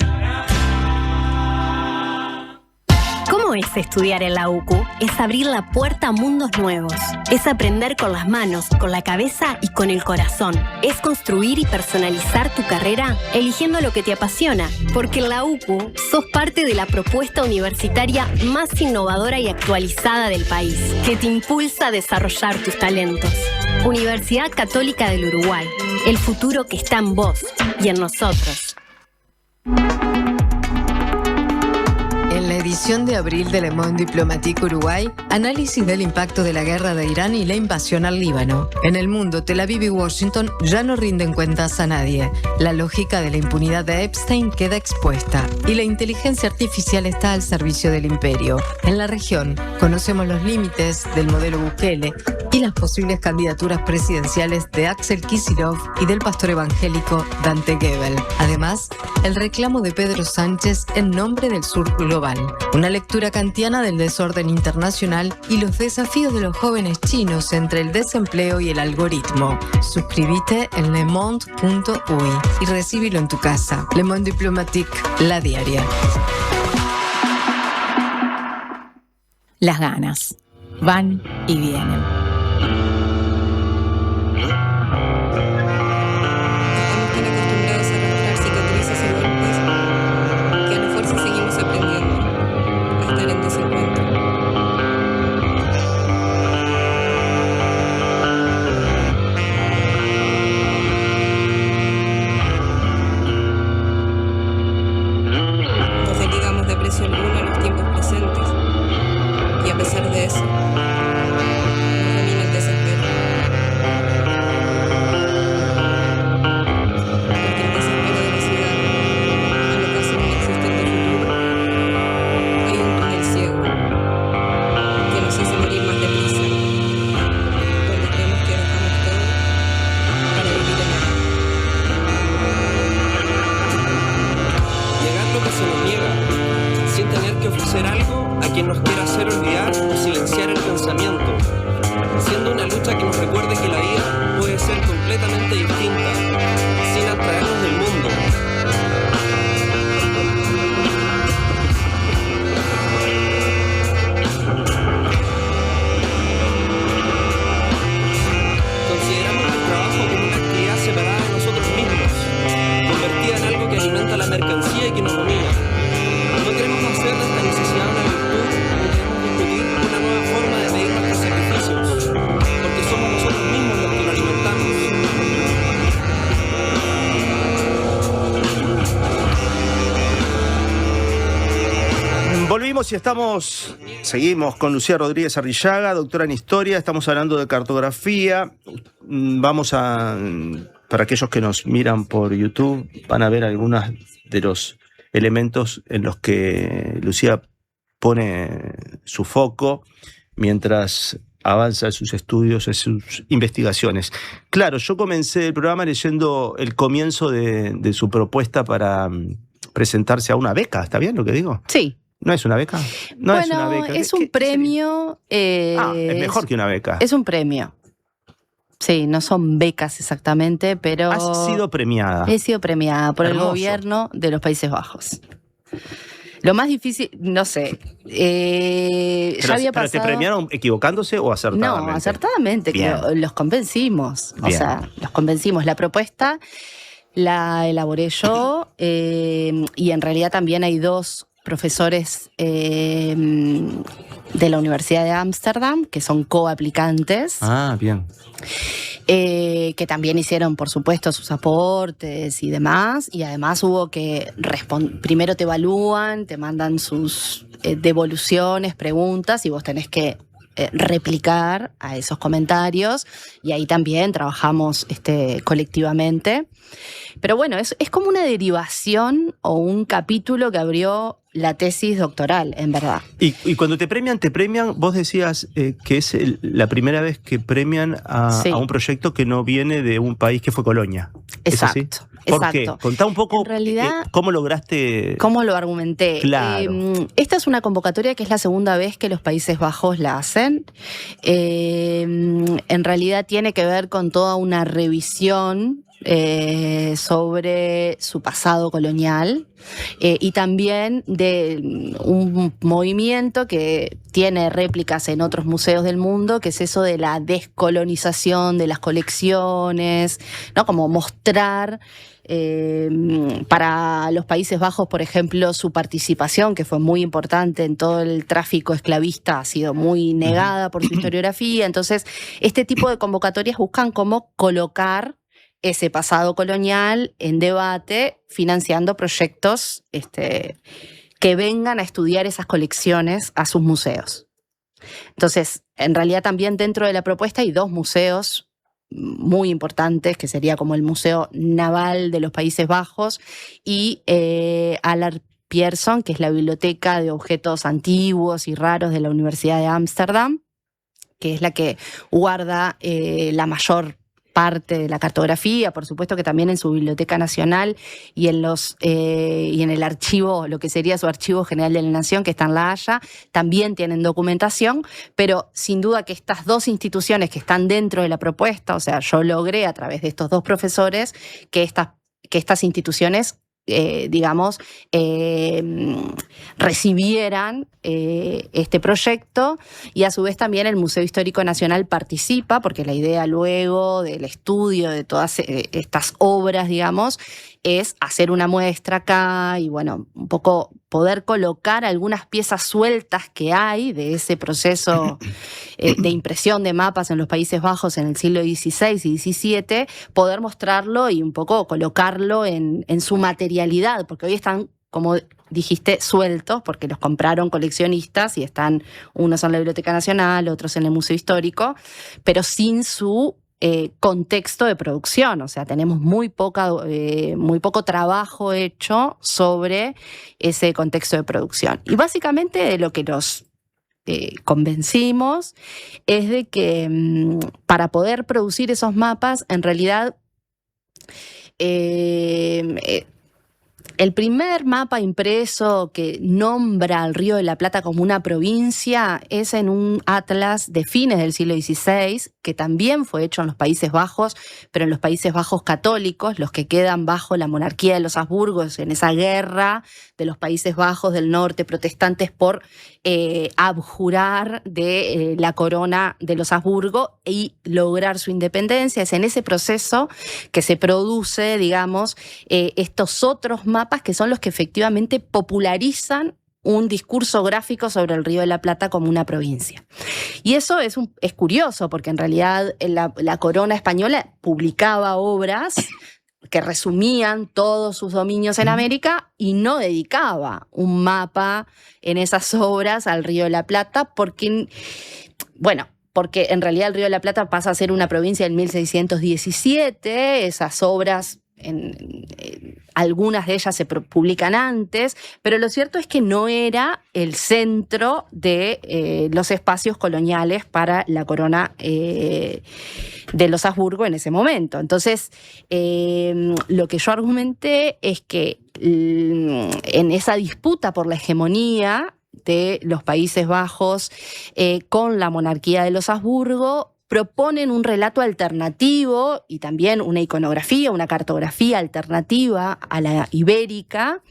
Speaker 20: ¿Cómo es estudiar en la UCU? Es abrir la puerta a mundos nuevos. Es aprender con las manos, con la cabeza y con el corazón. Es construir y personalizar tu carrera eligiendo lo que te apasiona. Porque en la UCU sos parte de la propuesta universitaria más innovadora y actualizada del país, que te impulsa a desarrollar tus talentos. Universidad Católica del Uruguay. El futuro que está en vos y en nosotros.
Speaker 21: En la edición de abril de Le Monde Diplomatique Uruguay, análisis del impacto de la guerra de Irán y la invasión al Líbano. En el mundo, Tel Aviv y Washington ya no rinden cuentas a nadie. La lógica de la impunidad de Epstein queda expuesta y la inteligencia artificial está al servicio del imperio. En la región, conocemos los límites del modelo Bukele y las posibles candidaturas presidenciales de Axel Kicillof y del pastor evangélico Dante Gebel. Además, el reclamo de Pedro Sánchez en nombre del sur global. Una lectura kantiana del desorden internacional y los desafíos de los jóvenes chinos entre el desempleo y el algoritmo. Suscríbete en lemonde.uy y recíbelo en tu casa. Le Monde Diplomatique, la diaria.
Speaker 1: Las ganas van y vienen.
Speaker 2: Y seguimos con Lucía Rodríguez Arrillaga, doctora en Historia, estamos hablando de cartografía. Para aquellos que nos miran por YouTube, van a ver algunos de los elementos en los que Lucía pone su foco mientras avanza en sus estudios, en sus investigaciones. Claro, yo comencé el programa leyendo el comienzo de su propuesta para presentarse a una beca, ¿está bien lo que digo?
Speaker 15: Sí.
Speaker 2: ¿No es una beca? No
Speaker 15: bueno,
Speaker 2: es una beca.
Speaker 15: Es un premio.
Speaker 2: Es mejor que una beca.
Speaker 15: Es un premio. Sí, no son becas exactamente, pero...
Speaker 2: Has sido premiada.
Speaker 15: He sido premiada por
Speaker 2: Hermoso.
Speaker 15: el gobierno de los Países Bajos. Lo más difícil, no sé, ya había
Speaker 2: ¿Pero
Speaker 15: pasado...
Speaker 2: te premiaron equivocándose o acertadamente?
Speaker 15: No, acertadamente, que
Speaker 2: Bien.
Speaker 15: los convencimos. O
Speaker 2: Bien.
Speaker 15: sea, los convencimos. La propuesta la elaboré yo y en realidad también hay 2 profesores de la Universidad de Ámsterdam que son coaplicantes.
Speaker 2: Ah, bien.
Speaker 15: Que también hicieron, por supuesto, sus aportes y demás, y además hubo que primero te evalúan, te mandan sus devoluciones, preguntas, y vos tenés que replicar a esos comentarios, y ahí también trabajamos colectivamente. Pero bueno, es como una derivación o un capítulo que abrió la tesis doctoral, en verdad.
Speaker 2: Y cuando te premian, vos decías que es la primera vez que premian a un proyecto que no viene de un país que fue colonia.
Speaker 15: Exacto.
Speaker 2: ¿Es así? ¿Por qué? Contá un poco
Speaker 15: en realidad,
Speaker 2: cómo lograste...
Speaker 15: ¿Cómo lo argumenté?
Speaker 2: Claro.
Speaker 15: Esta es una convocatoria que es la segunda vez que los Países Bajos la hacen. En realidad tiene que ver con toda una revisión sobre su pasado colonial y también de un movimiento que tiene réplicas en otros museos del mundo, que es eso de la descolonización de las colecciones, ¿no? Como mostrar para los Países Bajos, por ejemplo, su participación, que fue muy importante en todo el tráfico esclavista, ha sido muy negada por su historiografía. Entonces, este tipo de convocatorias buscan cómo colocar ese pasado colonial en debate, financiando proyectos que vengan a estudiar esas colecciones a sus museos. Entonces, en realidad también dentro de la propuesta hay 2 museos muy importantes, que sería como el Museo Naval de los Países Bajos y Allard Pierson, que es la biblioteca de objetos antiguos y raros de la Universidad de Ámsterdam, que es la que guarda la mayor parte de la cartografía, por supuesto que también en su Biblioteca Nacional y en el archivo, lo que sería su Archivo General de la Nación, que está en La Haya, también tienen documentación, pero sin duda que estas 2 instituciones que están dentro de la propuesta, o sea, yo logré a través de estos 2 profesores que estas instituciones recibieran este proyecto, y a su vez también el Museo Histórico Nacional participa, porque la idea luego del estudio de todas estas obras, digamos, es hacer una muestra acá y bueno, un poco poder colocar algunas piezas sueltas que hay de ese proceso de impresión de mapas en los Países Bajos en el siglo XVI y XVII, poder mostrarlo y un poco colocarlo en su materialidad, porque hoy están, como dijiste, sueltos, porque los compraron coleccionistas y están, unos en la Biblioteca Nacional, otros en el Museo Histórico, pero sin su contexto de producción. O sea, tenemos muy poco trabajo hecho sobre ese contexto de producción. Y básicamente de lo que nos convencimos es de que para poder producir esos mapas, en realidad el primer mapa impreso que nombra al Río de la Plata como una provincia es en un atlas de fines del siglo XVI, que también fue hecho en los Países Bajos, pero en los Países Bajos católicos, los que quedan bajo la monarquía de los Habsburgos, en esa guerra de los Países Bajos del norte protestantes por abjurar de la corona de los Habsburgo y lograr su independencia. Es en ese proceso que se produce, digamos, estos otros mapas que son los que efectivamente popularizan un discurso gráfico sobre el Río de la Plata como una provincia. Y eso es curioso, porque en realidad la corona española publicaba obras que resumían todos sus dominios en América y no dedicaba un mapa en esas obras al Río de la Plata porque en realidad el Río de la Plata pasa a ser una provincia en 1617, esas obras algunas de ellas se publican antes, pero lo cierto es que no era el centro de los espacios coloniales para la corona de los Habsburgo en ese momento. Entonces, lo que yo argumenté es que en esa disputa por la hegemonía de los Países Bajos con la monarquía de los Habsburgo, proponen un relato alternativo y también una iconografía, una cartografía alternativa a la ibérica.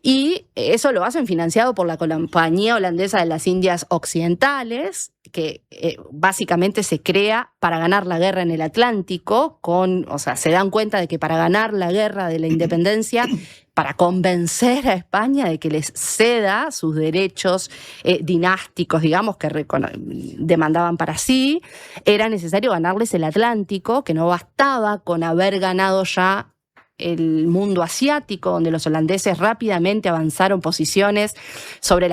Speaker 15: Y eso lo hacen financiado por la Compañía Holandesa de las Indias Occidentales, que básicamente se crea para ganar la guerra en el Atlántico, se dan cuenta de que para ganar la guerra de la independencia, para convencer a España de que les ceda sus derechos dinásticos, digamos, que demandaban para sí, era necesario ganarles el Atlántico, que no bastaba con haber ganado ya el mundo asiático, donde los holandeses rápidamente avanzaron posiciones sobre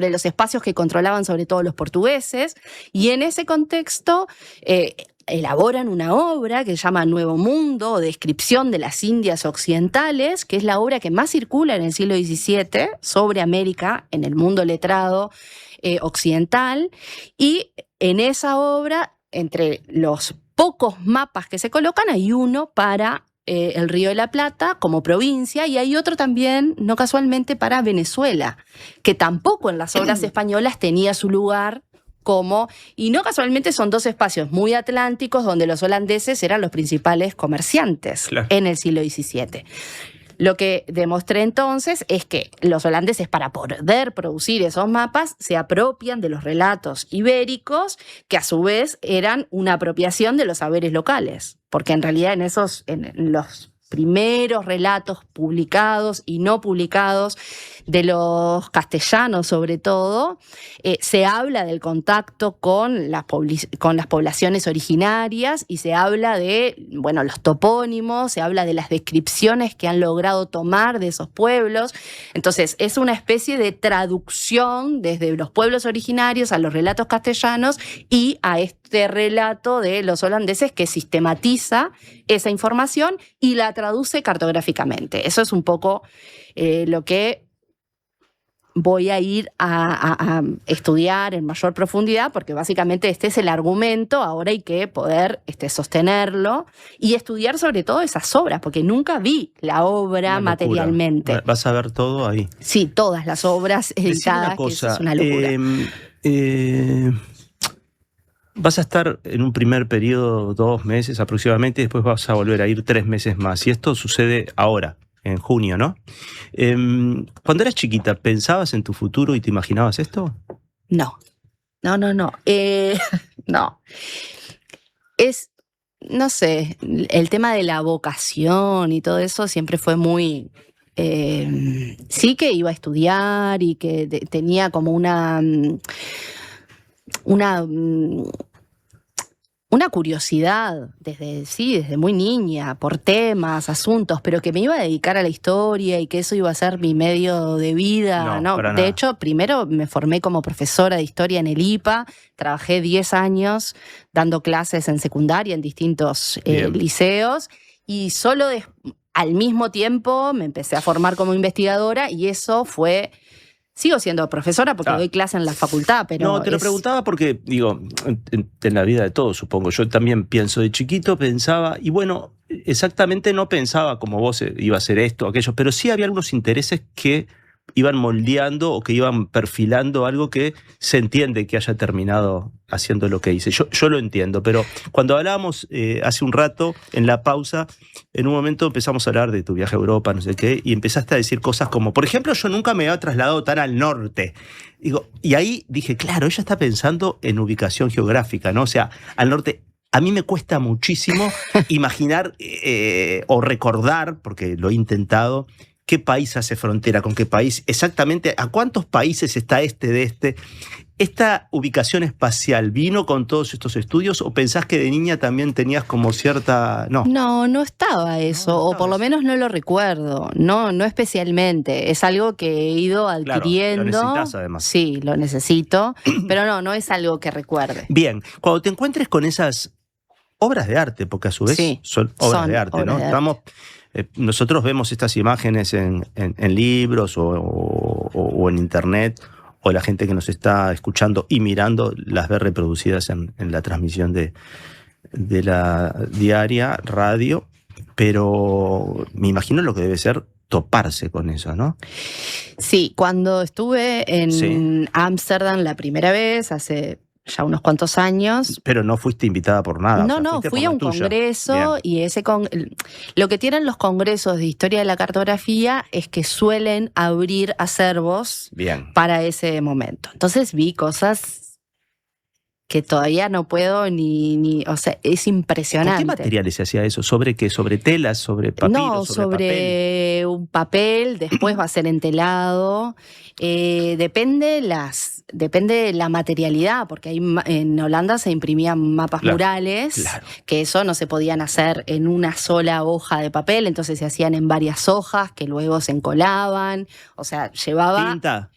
Speaker 15: los espacios que controlaban sobre todo los portugueses, y en ese contexto elaboran una obra que se llama Nuevo Mundo, o Descripción de las Indias Occidentales, que es la obra que más circula en el siglo XVII sobre América en el mundo letrado occidental, y en esa obra, entre los pocos mapas que se colocan, hay uno para el Río de la Plata como provincia, y hay otro también, no casualmente, para Venezuela, que tampoco en las obras españolas tenía su lugar y no casualmente son dos espacios muy atlánticos donde los holandeses eran los principales comerciantes en el siglo XVII. Lo que demostré entonces es que los holandeses, para poder producir esos mapas, se apropian de los relatos ibéricos, que a su vez eran una apropiación de los saberes locales, porque en realidad en los primeros relatos publicados y no publicados de los castellanos, sobre todo, se habla del contacto con las poblaciones originarias, y se habla de, los topónimos, se habla de las descripciones que han logrado tomar de esos pueblos. Entonces, es una especie de traducción desde los pueblos originarios a los relatos castellanos y a este relato de los holandeses, que sistematiza esa información y la traduce cartográficamente. Eso es un poco lo que voy a ir a estudiar en mayor profundidad, porque básicamente este es el argumento. Ahora hay que poder sostenerlo y estudiar sobre todo esas obras, porque nunca vi la obra materialmente.
Speaker 2: Vas a ver todo ahí.
Speaker 15: Sí, todas las obras editadas, que eso es una locura.
Speaker 2: Vas a estar en un primer periodo 2 meses aproximadamente, y después vas a volver a ir 3 meses más. Y esto sucede ahora, en junio, ¿no? Cuando eras chiquita, ¿pensabas en tu futuro y te imaginabas esto?
Speaker 15: No. No. No sé, el tema de la vocación y todo eso siempre fue muy... sí que iba a estudiar y que tenía como una curiosidad desde muy niña por temas, asuntos, pero que me iba a dedicar a la historia y que eso iba a ser mi medio de vida, no. De hecho, primero me formé como profesora de historia en el IPA, trabajé 10 años dando clases en secundaria en distintos liceos, y solo al mismo tiempo me empecé a formar como investigadora, y eso fue... Sigo siendo profesora porque doy clase en la facultad, pero...
Speaker 2: No, te lo preguntaba porque, digo, en la vida de todos, supongo. Yo también pienso, de chiquito pensaba, y bueno, exactamente no pensaba como vos iba a hacer esto o aquello, pero sí había algunos intereses que iban moldeando o que iban perfilando algo que se entiende que haya terminado haciendo lo que hice. Yo lo entiendo, pero cuando hablábamos hace un rato, en la pausa, en un momento empezamos a hablar de tu viaje a Europa, no sé qué, y empezaste a decir cosas como, por ejemplo, yo nunca me había trasladado tan al norte. Y ahí dije, claro, ella está pensando en ubicación geográfica, ¿no? O sea, al norte. A mí me cuesta muchísimo imaginar o recordar, porque lo he intentado, qué país hace frontera con qué país, exactamente a cuántos países está de este. ¿Esta ubicación espacial vino con todos estos estudios o pensás que de niña también tenías como cierta...?
Speaker 15: No estaba eso, o por lo menos no lo recuerdo, no especialmente. Es algo que he ido adquiriendo.
Speaker 2: Claro, lo necesitas además.
Speaker 15: Sí, lo necesito, pero no es algo que recuerde.
Speaker 2: Bien, cuando te encuentres con esas obras de arte, porque a su vez son obras de arte, ¿no? Nosotros vemos estas imágenes en libros o en internet, o la gente que nos está escuchando y mirando las ve reproducidas en la transmisión de la diaria radio, pero me imagino lo que debe ser toparse con eso, ¿no?
Speaker 15: Sí, cuando estuve en Ámsterdam la primera vez, hace ya unos cuantos años.
Speaker 2: Pero no fuiste invitada por nada.
Speaker 15: No, fui a un congreso. Bien. Y lo que tienen los congresos de historia de la cartografía es que suelen abrir acervos para ese momento. Entonces vi cosas que todavía no puedo o sea, es impresionante.
Speaker 2: ¿Con qué materiales se hacía eso? ¿Sobre qué? ¿Sobre telas? ¿Sobre papiro?
Speaker 15: No, sobre un papel, después va a ser entelado. Depende de la materialidad, porque en Holanda se imprimían mapas murales, que eso no se podían hacer en una sola hoja de papel, entonces se hacían en varias hojas que luego se encolaban, o sea, llevaba...
Speaker 2: ¿Tinta?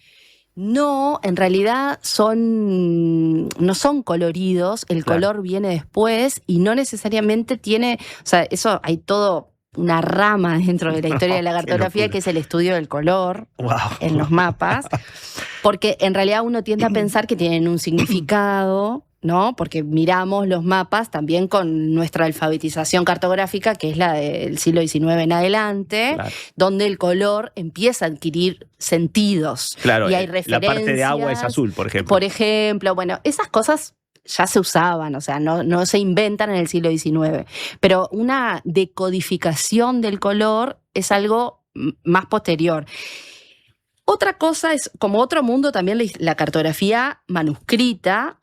Speaker 15: No, en realidad no son coloridos, el color viene después y no necesariamente tiene, o sea, eso hay todo una rama dentro de la historia de la cartografía que es el estudio del color en los mapas, porque en realidad uno tiende a pensar que tienen un significado, ¿no? Porque miramos los mapas también con nuestra alfabetización cartográfica, que es la del siglo XIX en adelante, donde el color empieza a adquirir sentidos.
Speaker 2: Claro,
Speaker 15: y hay referencias.
Speaker 2: La parte de agua es azul, por ejemplo.
Speaker 15: Por ejemplo, bueno, esas cosas ya se usaban, o sea, no se inventan en el siglo XIX. Pero una decodificación del color es algo más posterior. Otra cosa es, como otro mundo, también la cartografía manuscrita,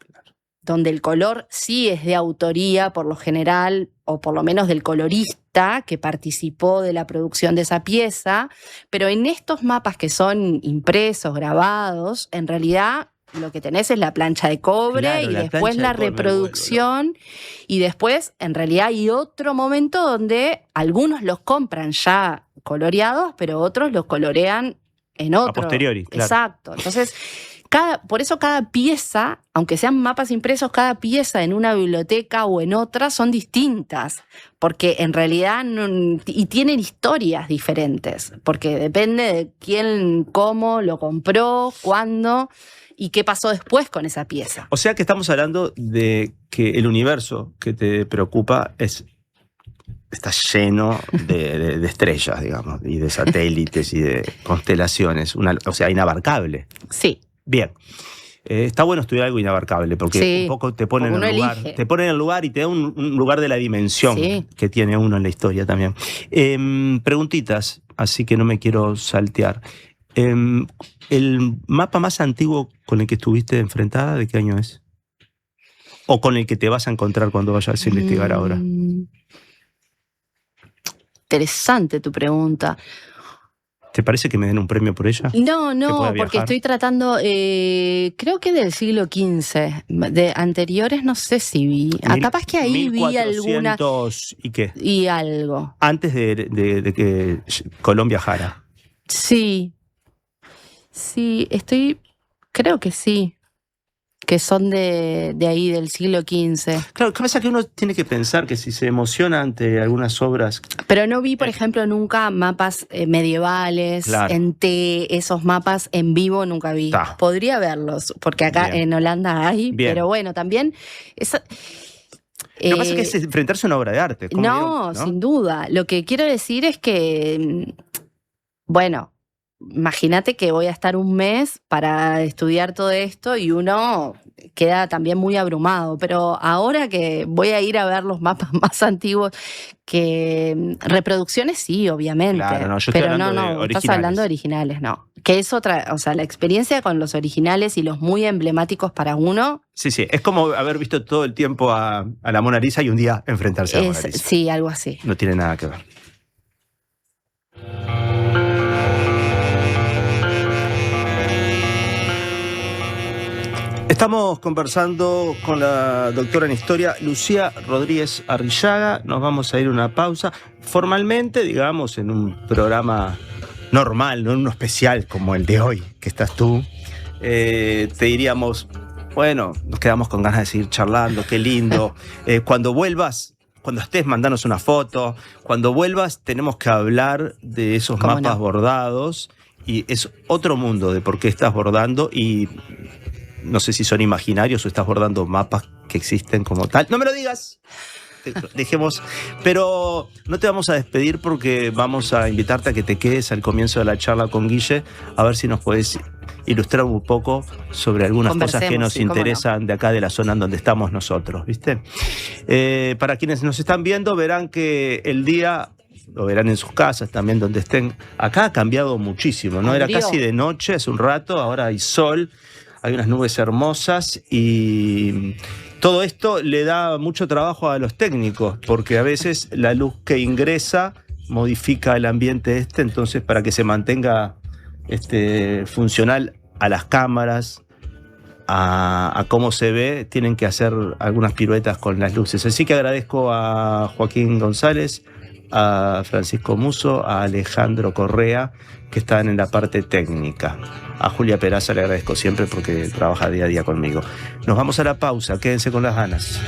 Speaker 15: donde el color sí es de autoría por lo general, o por lo menos del colorista que participó de la producción de esa pieza, pero en estos mapas que son impresos, grabados, en realidad lo que tenés es la plancha de cobre y después la reproducción, y después en realidad hay otro momento donde algunos los compran ya coloreados, pero otros los colorean en otro.
Speaker 2: A posteriori, claro.
Speaker 15: Exacto. Entonces, por eso cada pieza, aunque sean mapas impresos, cada pieza en una biblioteca o en otra son distintas, porque en realidad y tienen historias diferentes, porque depende de quién, cómo lo compró, cuándo y qué pasó después con esa pieza.
Speaker 2: O sea que estamos hablando de que el universo que te preocupa está lleno de estrellas, digamos, y de satélites y de constelaciones, o sea, inabarcable.
Speaker 15: Sí.
Speaker 2: Bien. Está bueno estudiar algo inabarcable, porque un poco te ponen en el lugar. Te ponen en el lugar y te da un lugar de la dimensión que tiene uno en la historia también. Preguntitas, así que no me quiero saltear. ¿El mapa más antiguo con el que estuviste enfrentada, de qué año es? ¿O con el que te vas a encontrar cuando vayas a investigar ahora?
Speaker 15: Interesante tu pregunta.
Speaker 2: ¿Te parece que me den un premio por ella?
Speaker 15: No, porque estoy tratando, creo que del siglo XV, de anteriores no sé si vi. Capaz que ahí vi alguna.
Speaker 2: ¿Y qué?
Speaker 15: Y algo.
Speaker 2: Antes de que Colón viajara.
Speaker 15: Sí, creo que sí. Que son de ahí, del siglo XV.
Speaker 2: Claro, ¿qué pasa? Que uno tiene que pensar que si se emociona ante algunas obras...
Speaker 15: Pero no vi, por ejemplo, nunca mapas medievales, en té, esos mapas en vivo nunca vi. Podría verlos, porque acá en Holanda hay, pero bueno, también...
Speaker 2: Lo que pasa es que es enfrentarse a una obra de arte.
Speaker 15: No, sin duda. Lo que quiero decir es que, bueno... Imagínate que voy a estar un mes para estudiar todo esto y uno queda también muy abrumado, pero ahora que voy a ir a ver los mapas más antiguos, que reproducciones sí, obviamente,
Speaker 2: claro,
Speaker 15: pero no, estás hablando de originales, no. Que es otra, o sea, la experiencia con los originales y los muy emblemáticos para uno.
Speaker 2: Sí, es como haber visto todo el tiempo a la Mona Lisa y un día enfrentarse a la Mona Lisa.
Speaker 15: Sí, algo así.
Speaker 2: No tiene nada que ver. Estamos conversando con la doctora en Historia, Lucía Rodríguez Arrillaga. Nos vamos a ir a una pausa. Formalmente, digamos, en un programa normal, no en uno especial como el de hoy, que estás tú, te diríamos, bueno, nos quedamos con ganas de seguir charlando, qué lindo. Cuando vuelvas, cuando estés, mandanos una foto. Cuando vuelvas, tenemos que hablar de esos mapas bordados. Y es otro mundo de por qué estás bordando y... No sé si son imaginarios o estás bordando mapas que existen como tal. ¡No me lo digas! dejemos. Pero no te vamos a despedir porque vamos a invitarte a que te quedes al comienzo de la charla con Guille, a ver si nos podés ilustrar un poco sobre algunas cosas que nos interesan de acá de la zona en donde estamos nosotros, ¿viste? Para quienes nos están viendo, verán que el día, lo verán en sus casas también donde estén, acá ha cambiado muchísimo, ¿no? Era casi de noche hace un rato, ahora hay sol, hay unas nubes hermosas y todo esto le da mucho trabajo a los técnicos, porque a veces la luz que ingresa modifica el ambiente entonces para que se mantenga funcional a las cámaras, a cómo se ve, tienen que hacer algunas piruetas con las luces. Así que agradezco a Joaquín González, a Francisco Musso, a Alejandro Correa, que están en la parte técnica. A Julia Peraza le agradezco siempre porque trabaja día a día conmigo. Nos vamos a la pausa, quédense con las ganas.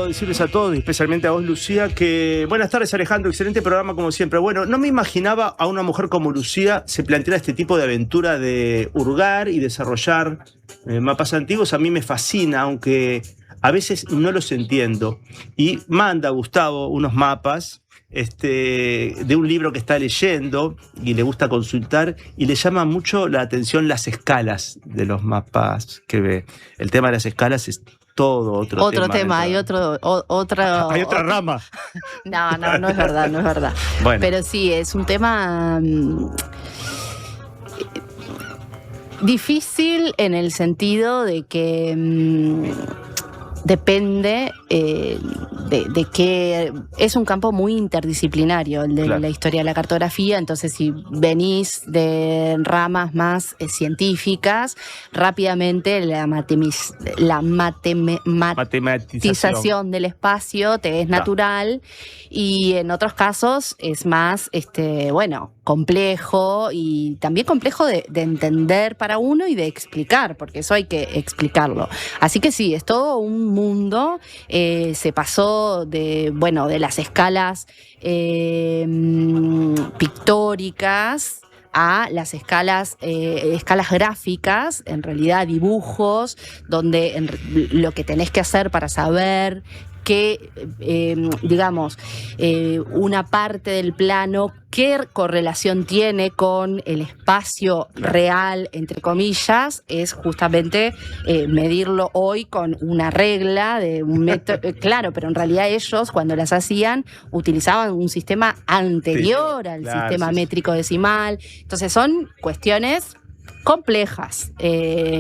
Speaker 2: Decirles a todos, y especialmente a vos, Lucía, que buenas tardes, Alejandro, excelente programa como siempre. Bueno, no me imaginaba a una mujer como Lucía se planteara este tipo de aventura de hurgar y desarrollar mapas antiguos. A mí me fascina, aunque a veces no los entiendo. Y manda Gustavo unos mapas de un libro que está leyendo y le gusta consultar, y le llama mucho la atención las escalas de los mapas que ve. El tema de las escalas es todo otro tema. Hay otra rama.
Speaker 15: No es verdad.
Speaker 2: Bueno.
Speaker 15: Pero sí, es un tema difícil en el sentido de que depende de que es un campo muy interdisciplinario el de la historia de la cartografía. Entonces, si venís de ramas más científicas, rápidamente la matematización del espacio te es natural, y en otros casos es más complejo, y también complejo de entender para uno y de explicar, porque eso hay que explicarlo. Así que sí, es todo un mundo. Se pasó de las escalas pictóricas a las escalas gráficas, en realidad dibujos, donde lo que tenés que hacer para saber que, una parte del plano, qué correlación tiene con el espacio real, entre comillas, es justamente medirlo hoy con una regla de un metro. Claro, pero en realidad ellos, cuando las hacían, utilizaban un sistema anterior al sistema métrico decimal. Entonces son cuestiones complejas,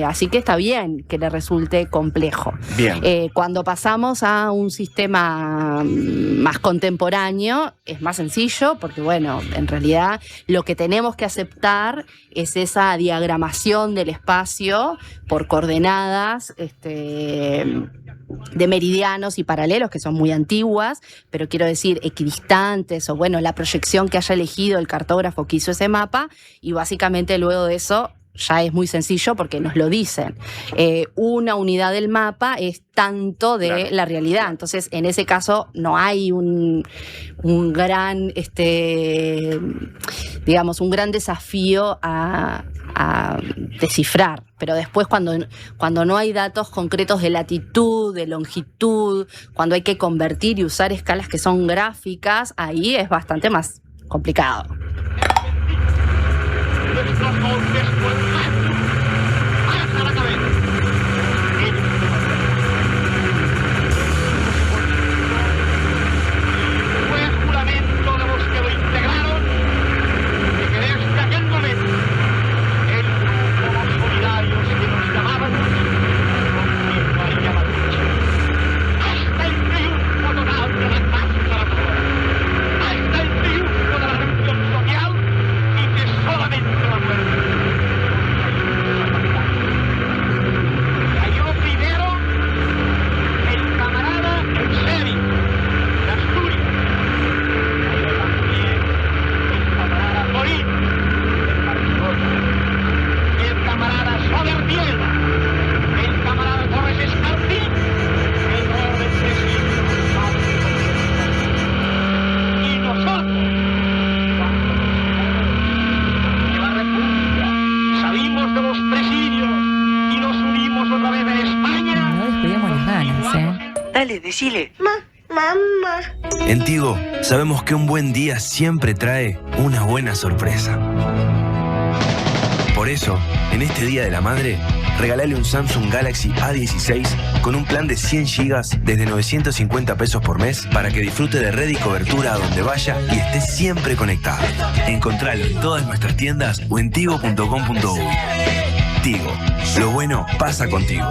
Speaker 15: así que está bien que le resulte complejo.
Speaker 2: Bien.
Speaker 15: Cuando pasamos a un sistema más contemporáneo es más sencillo, porque en realidad lo que tenemos que aceptar es esa diagramación del espacio por coordenadas de meridianos y paralelos, que son muy antiguas, pero quiero decir equidistantes, o la proyección que haya elegido el cartógrafo que hizo ese mapa, y básicamente luego de eso ya es muy sencillo porque nos lo dicen. Una unidad del mapa es tanto de la realidad. Entonces, en ese caso, no hay un gran, un gran desafío a descifrar. Pero después, cuando no hay datos concretos de latitud, de longitud, cuando hay que convertir y usar escalas que son gráficas, ahí es bastante más complicado.
Speaker 3: Dale, decile.
Speaker 22: Mamá.
Speaker 23: En Tigo, sabemos que un buen día siempre trae una buena sorpresa. Por eso, en este Día de la Madre, regalale un Samsung Galaxy A16 con un plan de 100 GB desde 950 pesos por mes para que disfrute de red y cobertura a donde vaya y esté siempre conectado. Encontralo en todas nuestras tiendas o en tigo.com.uy. Tigo, lo bueno pasa contigo.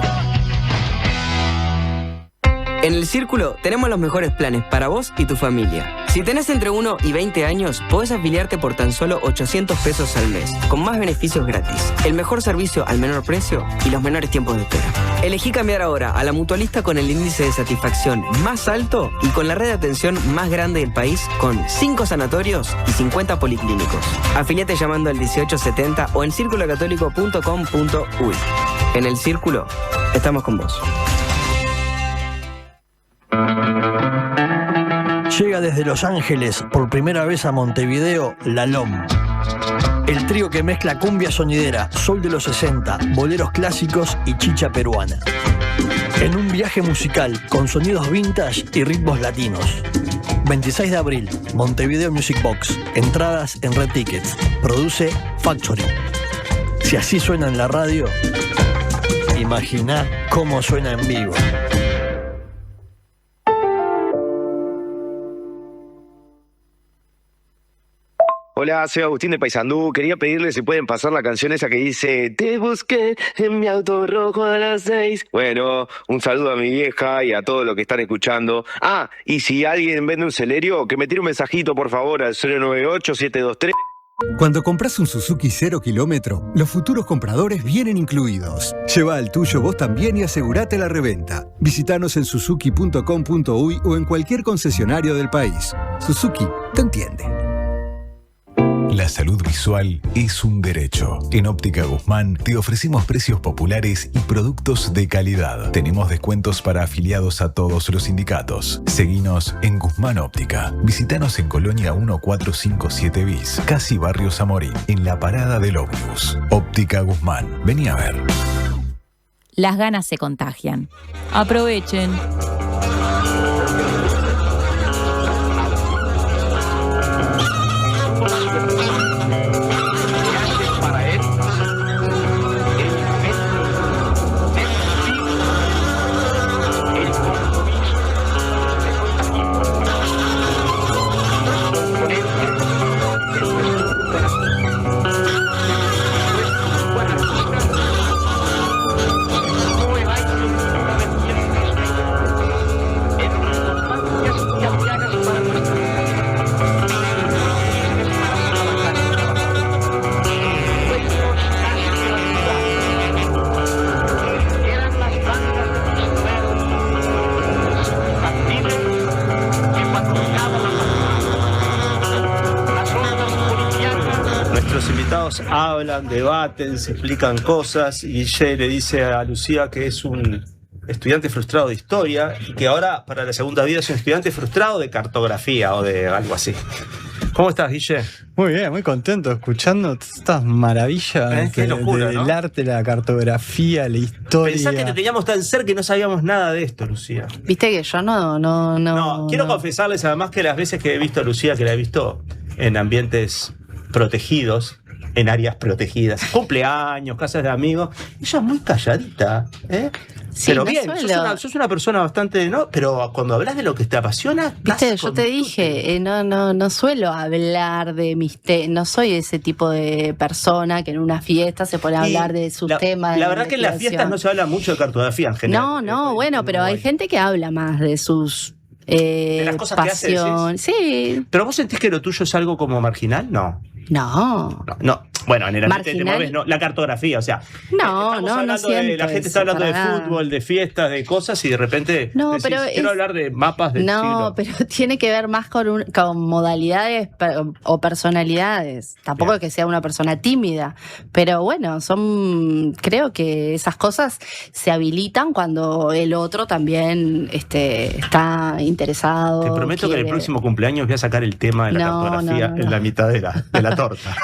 Speaker 24: En El Círculo tenemos los mejores planes para vos y tu familia. Si tenés entre 1 y 20 años, podés afiliarte por tan solo 800 pesos al mes, con más beneficios gratis, el mejor servicio al menor precio y los menores tiempos de espera. Elegí cambiar ahora a la mutualista con el índice de satisfacción más alto y con la red de atención más grande del país, con 5 sanatorios y 50 policlínicos. Afiliate llamando al 1870 o en circulocatólico.com.uy. En El Círculo, estamos con vos.
Speaker 25: Llega desde Los Ángeles por primera vez a Montevideo La LOM. El trío que mezcla cumbia sonidera, soul de los 60, boleros clásicos y chicha peruana. En un viaje musical con sonidos vintage y ritmos latinos. 26 de abril, Montevideo Music Box. Entradas en Red Tickets. Produce Factory. Si así suena en la radio, imagina cómo suena en vivo.
Speaker 26: Hola, soy Agustín de Paysandú. Quería pedirle si pueden pasar la canción esa que dice te busqué en mi auto rojo a las 6. Bueno, un saludo a mi vieja y a todos los que están escuchando. Ah, y si alguien vende un Celerio, que me tire un mensajito por favor al 098-723.
Speaker 27: Cuando compras un Suzuki 0 kilómetro, los futuros compradores vienen incluidos. Lleva al tuyo vos también y asegurate la reventa. Visítanos en suzuki.com.uy o en cualquier concesionario del país. Suzuki te entiende.
Speaker 5: La salud visual es un derecho. En Óptica Guzmán te ofrecemos precios populares y productos de calidad. Tenemos descuentos para afiliados a todos los sindicatos. Seguinos en Guzmán Óptica. Visítanos en Colonia 1457 bis, casi Barrio Zamorín, en la parada del ómnibus. Óptica Guzmán. Vení a ver.
Speaker 1: Las ganas se contagian. Aprovechen.
Speaker 2: Hablan, debaten, se explican cosas y Guille le dice a Lucía que es un estudiante frustrado de historia y que ahora para la segunda vida es un estudiante frustrado de cartografía o de algo así. ¿Cómo estás, Guille?
Speaker 28: Muy bien, muy contento escuchando estas maravillas
Speaker 2: Qué locura,
Speaker 28: del
Speaker 2: ¿no?
Speaker 28: arte, la cartografía, la historia.
Speaker 2: Pensá que te teníamos tan cerca que no sabíamos nada de esto, Lucía.
Speaker 15: Viste que yo no.
Speaker 2: Quiero confesarles además que las veces que he visto a Lucía, que la he visto en ambientes protegidos, en áreas protegidas, cumpleaños, casas de amigos, ella es muy calladita, ¿eh?
Speaker 15: Sí,
Speaker 2: pero
Speaker 15: no
Speaker 2: bien, sos una persona bastante, ¿no? Pero cuando hablas de lo que te apasiona,
Speaker 15: viste, yo te dije, no suelo hablar de mis temas, no soy ese tipo de persona que en una fiesta se pone a hablar de sus temas.
Speaker 2: La verdad que en las fiestas no se habla mucho de cartografía en general.
Speaker 15: No, bueno, pero hay gente que habla más de sus
Speaker 2: de las cosas
Speaker 15: pasión.
Speaker 2: Que hace,
Speaker 15: sí.
Speaker 2: ¿Pero vos sentís que lo tuyo es algo como marginal? No. Bueno, en el ambiente te mueves, no, la cartografía, o sea,
Speaker 15: no siento
Speaker 2: la gente está hablando de fútbol, de fiestas, de cosas y de repente decís,
Speaker 15: pero
Speaker 2: quiero hablar de mapas del siglo.
Speaker 15: Pero tiene que ver más con modalidades o personalidades. Tampoco es que sea una persona tímida, pero bueno, creo que esas cosas se habilitan cuando el otro también está interesado.
Speaker 2: Te prometo que en el próximo cumpleaños voy a sacar el tema de la cartografía en la mitad de la torta.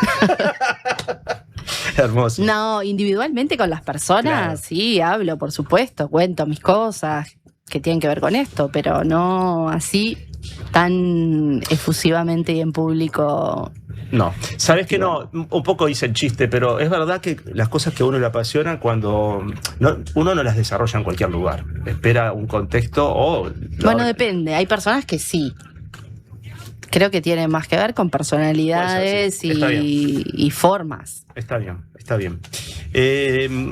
Speaker 2: Hermoso.
Speaker 15: No, individualmente con las personas, claro. Sí, hablo, por supuesto, cuento mis cosas, que tienen que ver con esto, pero no así tan efusivamente y en público.
Speaker 2: No, sabes que no, un poco hice el chiste, pero es verdad que las cosas que a uno le apasionan cuando uno no las desarrolla en cualquier lugar, espera un contexto o...
Speaker 15: Bueno, depende, hay personas que sí. Creo que tiene más que ver con personalidades y formas.
Speaker 2: Está bien, está bien.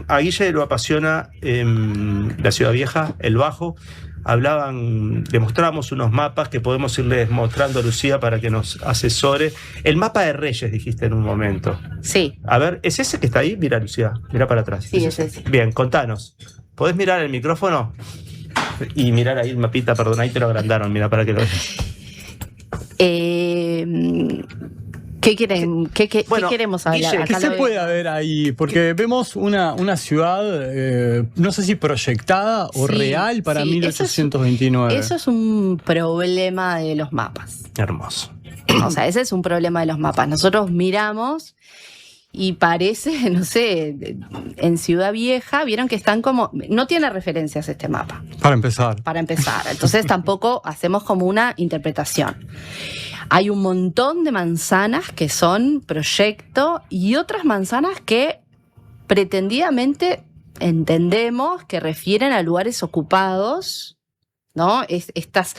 Speaker 2: A Guille lo apasiona la Ciudad Vieja, el Bajo. Le mostramos unos mapas que podemos irles mostrando a Lucía para que nos asesore. El mapa de Reyes, dijiste en un momento.
Speaker 15: Sí.
Speaker 2: A ver, ¿es ese que está ahí? Mira, Lucía, mira para atrás.
Speaker 15: Sí, es ese.
Speaker 2: Bien, contanos. ¿Podés mirar el micrófono? Y mirar ahí el mapita, perdón, ahí te lo agrandaron, mira para que lo veas.
Speaker 15: ¿Qué quieren? ¿Qué queremos hablar?
Speaker 28: Guille, ¿qué se puede ver ahí? Porque vemos una ciudad, no sé si proyectada o real para 1829.
Speaker 15: Eso es un problema de los mapas.
Speaker 2: Hermoso.
Speaker 15: O sea, ese es un problema de los mapas. Nosotros miramos y parece, no sé, en Ciudad Vieja, vieron que están como... No tiene referencias este mapa.
Speaker 28: Para empezar.
Speaker 15: Entonces tampoco hacemos como una interpretación. Hay un montón de manzanas que son proyecto y otras manzanas que pretendidamente entendemos que refieren a lugares ocupados, ¿no? Estas,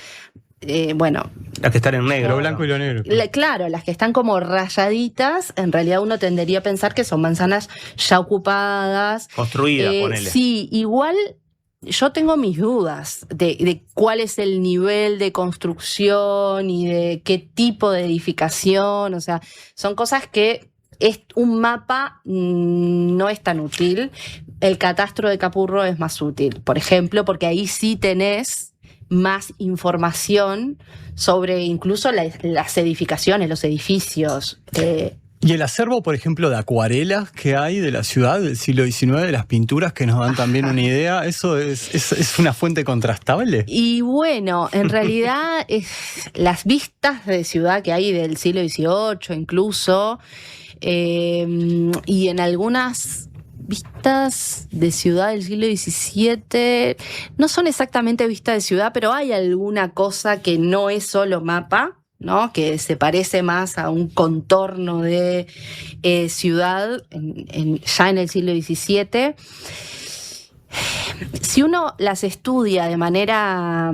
Speaker 2: las que están en negro.
Speaker 28: Lo blanco y lo negro.
Speaker 15: Claro, las que están como rayaditas, en realidad uno tendería a pensar que son manzanas ya ocupadas.
Speaker 2: Construidas, ponele.
Speaker 15: Sí, igual... Yo tengo mis dudas de cuál es el nivel de construcción y de qué tipo de edificación. O sea, son cosas que un mapa no es tan útil. El catastro de Capurro es más útil, por ejemplo, porque ahí sí tenés más información sobre incluso las edificaciones, los edificios.
Speaker 28: Y el acervo, por ejemplo, de acuarelas que hay de la ciudad del siglo XIX, de las pinturas que nos dan también una idea, ¿eso es una fuente contrastable?
Speaker 15: Y bueno, en realidad las vistas de ciudad que hay del siglo XVIII incluso, y en algunas vistas de ciudad del siglo XVII, no son exactamente vistas de ciudad, pero hay alguna cosa que no es solo mapa, ¿no? Que se parece más a un contorno de ciudad ya en el siglo XVII. Si uno las estudia de manera...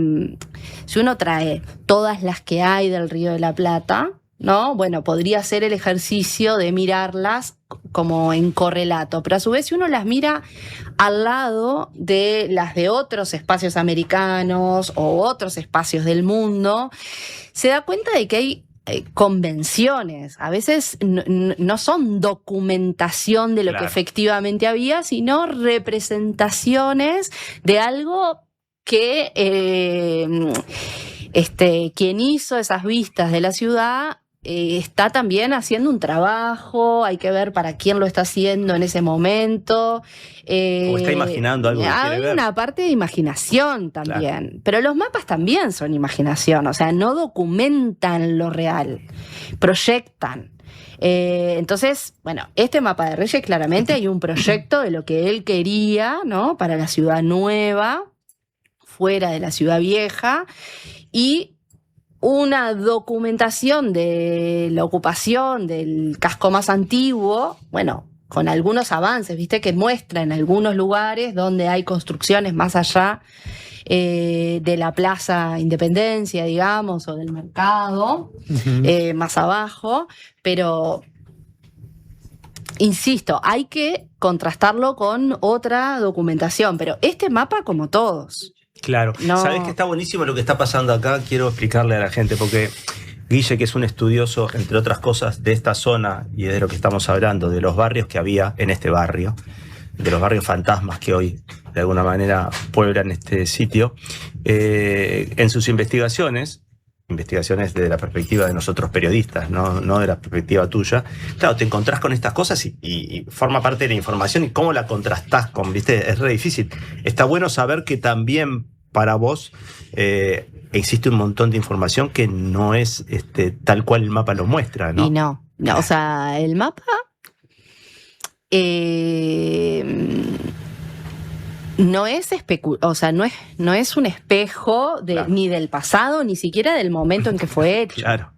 Speaker 15: Si uno trae todas las que hay del Río de la Plata, ¿no? Bueno, podría hacer el ejercicio de mirarlas como en correlato, pero a su vez si uno las mira al lado de las de otros espacios americanos o otros espacios del mundo, se da cuenta de que hay convenciones. A veces no son documentación de lo que efectivamente había, sino representaciones de algo que quien hizo esas vistas de la ciudad está también haciendo un trabajo, hay que ver para quién lo está haciendo en ese momento.
Speaker 2: O está imaginando algo que quiere
Speaker 15: hay
Speaker 2: ver.
Speaker 15: una parte de imaginación también, pero los mapas también son imaginación, o sea, no documentan lo real, proyectan. Entonces, bueno, este mapa de Reyes claramente hay un proyecto de lo que él quería, ¿no? Para la ciudad nueva, fuera de la ciudad vieja, y una documentación de la ocupación del casco más antiguo, bueno, con algunos avances, viste, que muestra en algunos lugares donde hay construcciones más allá de la Plaza Independencia, digamos, o del mercado, más abajo, pero insisto, hay que contrastarlo con otra documentación, pero este mapa como todos.
Speaker 2: Claro.
Speaker 15: No.
Speaker 2: ¿Sabés que está buenísimo lo que está pasando acá? Quiero explicarle a la gente, porque Guille, que es un estudioso, entre otras cosas, de esta zona y de lo que estamos hablando, de los barrios que había en este barrio, de los barrios fantasmas que hoy de alguna manera pueblan este sitio, en sus investigaciones desde la perspectiva de nosotros periodistas, no de la perspectiva tuya, claro, te encontrás con estas cosas y forma parte de la información y cómo la contrastás con, ¿viste? Es re difícil. Está bueno saber que también para vos existe un montón de información que no es tal cual el mapa lo muestra, ¿no?
Speaker 15: Y no, o sea, el mapa no es no es un espejo ni del pasado, ni siquiera del momento en que fue hecho.
Speaker 2: Claro.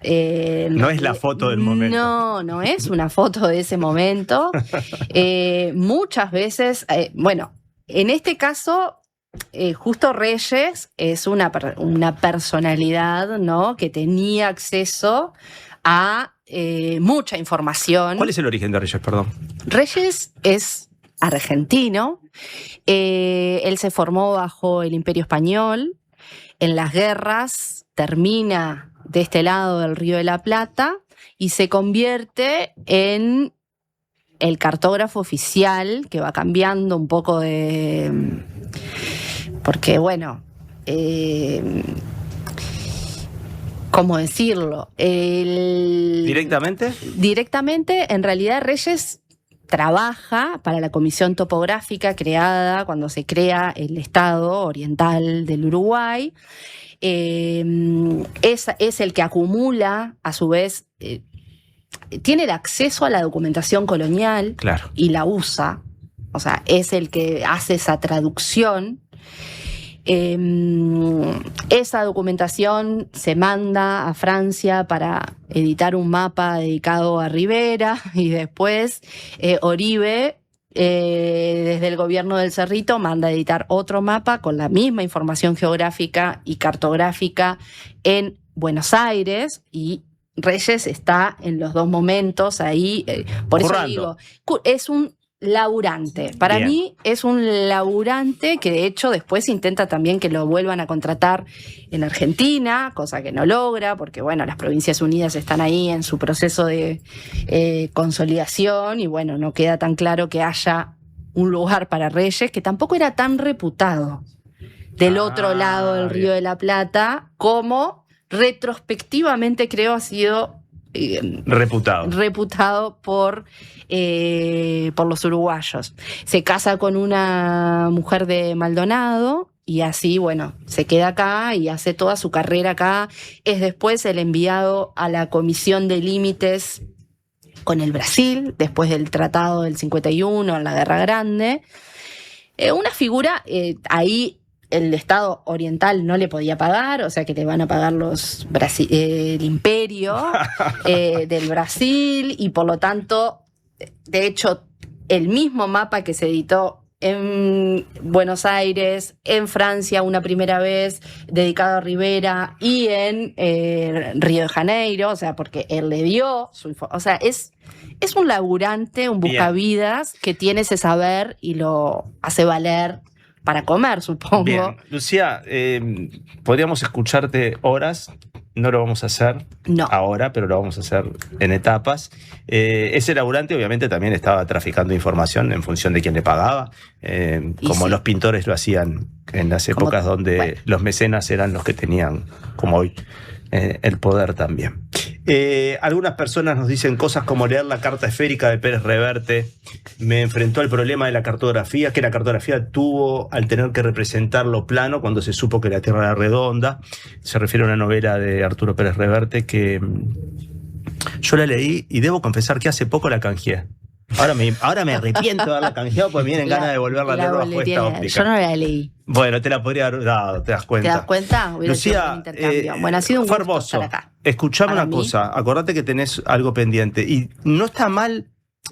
Speaker 2: No es la foto del momento.
Speaker 15: No es una foto de ese momento. Muchas veces, en este caso, Justo Reyes es una personalidad, ¿no?, que tenía acceso a mucha información.
Speaker 2: ¿Cuál es el origen de Reyes, perdón?
Speaker 15: Reyes es argentino. Él se formó bajo el Imperio Español. En las guerras termina de este lado del Río de la Plata y se convierte en el cartógrafo oficial, que va cambiando un poco porque, ¿cómo decirlo?
Speaker 2: ¿Directamente?
Speaker 15: Directamente, en realidad, Reyes trabaja para la Comisión Topográfica creada cuando se crea el Estado Oriental del Uruguay. Es el que acumula, a su vez, tiene el acceso a la documentación colonial,
Speaker 2: claro,
Speaker 15: y la usa. O sea, es el que hace esa traducción. Esa documentación se manda a Francia para editar un mapa dedicado a Rivera, y después Oribe, desde el gobierno del Cerrito, manda a editar otro mapa con la misma información geográfica y cartográfica en Buenos Aires, y Reyes está en los dos momentos ahí. Por eso digo, es un laburante. Para
Speaker 2: Bien.
Speaker 15: mí es un laburante que de hecho después intenta también que lo vuelvan a contratar en Argentina, cosa que no logra, porque las Provincias Unidas están ahí en su proceso de consolidación, y no queda tan claro que haya un lugar para Reyes, que tampoco era tan reputado del otro lado del Río de la Plata, como retrospectivamente creo ha sido reputado por los uruguayos. Se casa con una mujer de Maldonado y así, se queda acá y hace toda su carrera acá. Es después el enviado a la Comisión de Límites con el Brasil, después del Tratado del 51, en la Guerra Grande. Una figura, ahí el Estado Oriental no le podía pagar, o sea que le van a pagar el imperio del Brasil, y por lo tanto, de hecho, el mismo mapa que se editó en Buenos Aires, en Francia una primera vez, dedicado a Rivera, y en Río de Janeiro, o sea, porque él le dio su información. O sea, es un laburante, un buscavidas que tiene ese saber y lo hace valer para comer, supongo.
Speaker 2: Bien. Lucía, podríamos escucharte horas. No lo vamos a hacer ahora, pero lo vamos a hacer en etapas. Ese laburante obviamente también estaba traficando información en función de quién le pagaba, como los pintores lo hacían en las épocas donde los mecenas eran los que tenían, como hoy, el poder también. Algunas personas nos dicen cosas como leer la carta esférica de Pérez Reverte me enfrentó al problema de la cartografía, que la cartografía tuvo al tener que representar lo plano cuando se supo que la Tierra era redonda. Se refiere a una novela de Arturo Pérez Reverte que yo la leí y debo confesar que hace poco la canjeé. Ahora me arrepiento de haberla canjeado porque me vienen ganas de volverla a leer bajo esta óptica.
Speaker 15: Yo no la leí.
Speaker 2: Bueno, te la podría haber dado, ¿te das cuenta?
Speaker 15: ¿Te das cuenta?
Speaker 2: Lucía,
Speaker 15: ha sido un
Speaker 2: fue
Speaker 15: gusto
Speaker 2: hermoso.
Speaker 15: estar acá.
Speaker 2: Escuchame
Speaker 15: Para
Speaker 2: una
Speaker 15: mí.
Speaker 2: cosa, acordate que tenés algo pendiente. Y no está mal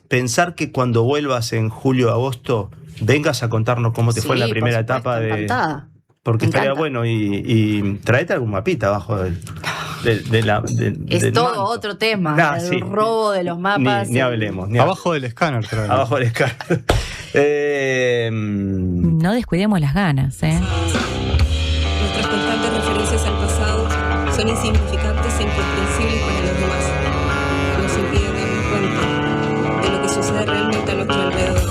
Speaker 2: pensar que cuando vuelvas en julio o agosto vengas a contarnos cómo te fue en la primera etapa de.
Speaker 15: Encantada.
Speaker 2: Porque
Speaker 15: Me
Speaker 2: estaría
Speaker 15: encanta.
Speaker 2: bueno y traete algún mapita abajo del
Speaker 15: Es todo
Speaker 2: manto.
Speaker 15: otro tema, el robo de los mapas.
Speaker 2: Ni hablemos.
Speaker 28: Abajo del escáner, trae.
Speaker 2: Abajo del escáner.
Speaker 1: No descuidemos las ganas,
Speaker 11: Nuestras constantes referencias al pasado son insignificantes e incomprensibles para los demás. Nos impiden darnos cuenta de lo que sucede realmente a nuestro alrededor.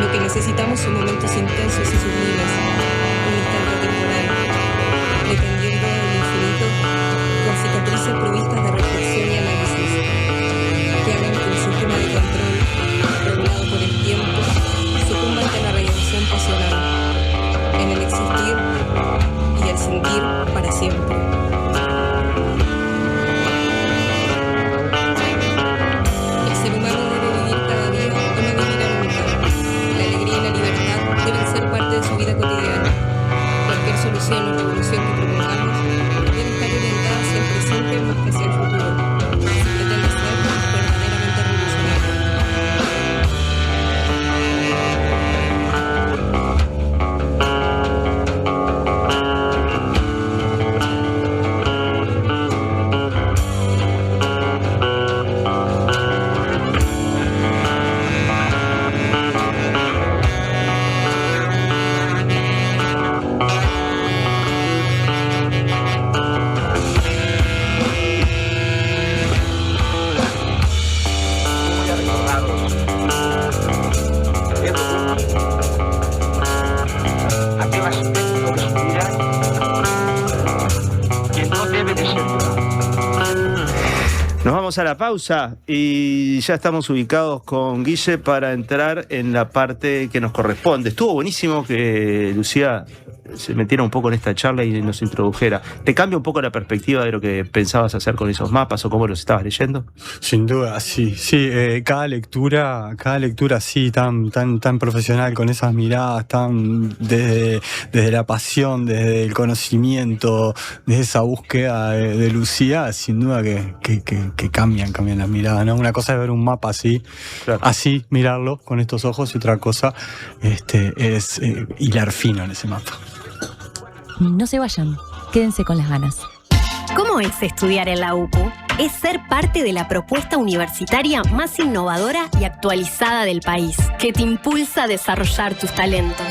Speaker 11: Lo que necesitamos son momentos intensos y sublimes, un instante temporal, dependiendo del infinito, con cicatrices provistas de reflexión y análisis, que hagan que el sistema de control, regulado por el tiempo, sucumba ante la radiación pasional, en el existir y el sentir para siempre. El ser humano debe vivir cada día o no vivirá nunca. La alegría y la
Speaker 2: Vamos a la pausa y ya estamos ubicados con Guille para entrar en la parte que nos corresponde. Estuvo buenísimo que Lucía se metiera un poco en esta charla y nos introdujera. ¿Te cambia un poco la perspectiva de lo que pensabas hacer con esos mapas o cómo los estabas leyendo?
Speaker 28: Sin duda, sí. Cada lectura sí, tan profesional, con esas miradas, tan desde la pasión, desde el conocimiento, desde esa búsqueda de Lucía, sin duda que cambian las miradas, ¿no? Una cosa es ver un mapa así, claro, así, mirarlo con estos ojos, y otra cosa es hilar fino en ese mapa.
Speaker 1: No se vayan, quédense con las ganas.
Speaker 20: ¿Cómo es estudiar en la UCU? Es ser parte de la propuesta universitaria más innovadora y actualizada del país, que te impulsa a desarrollar tus talentos,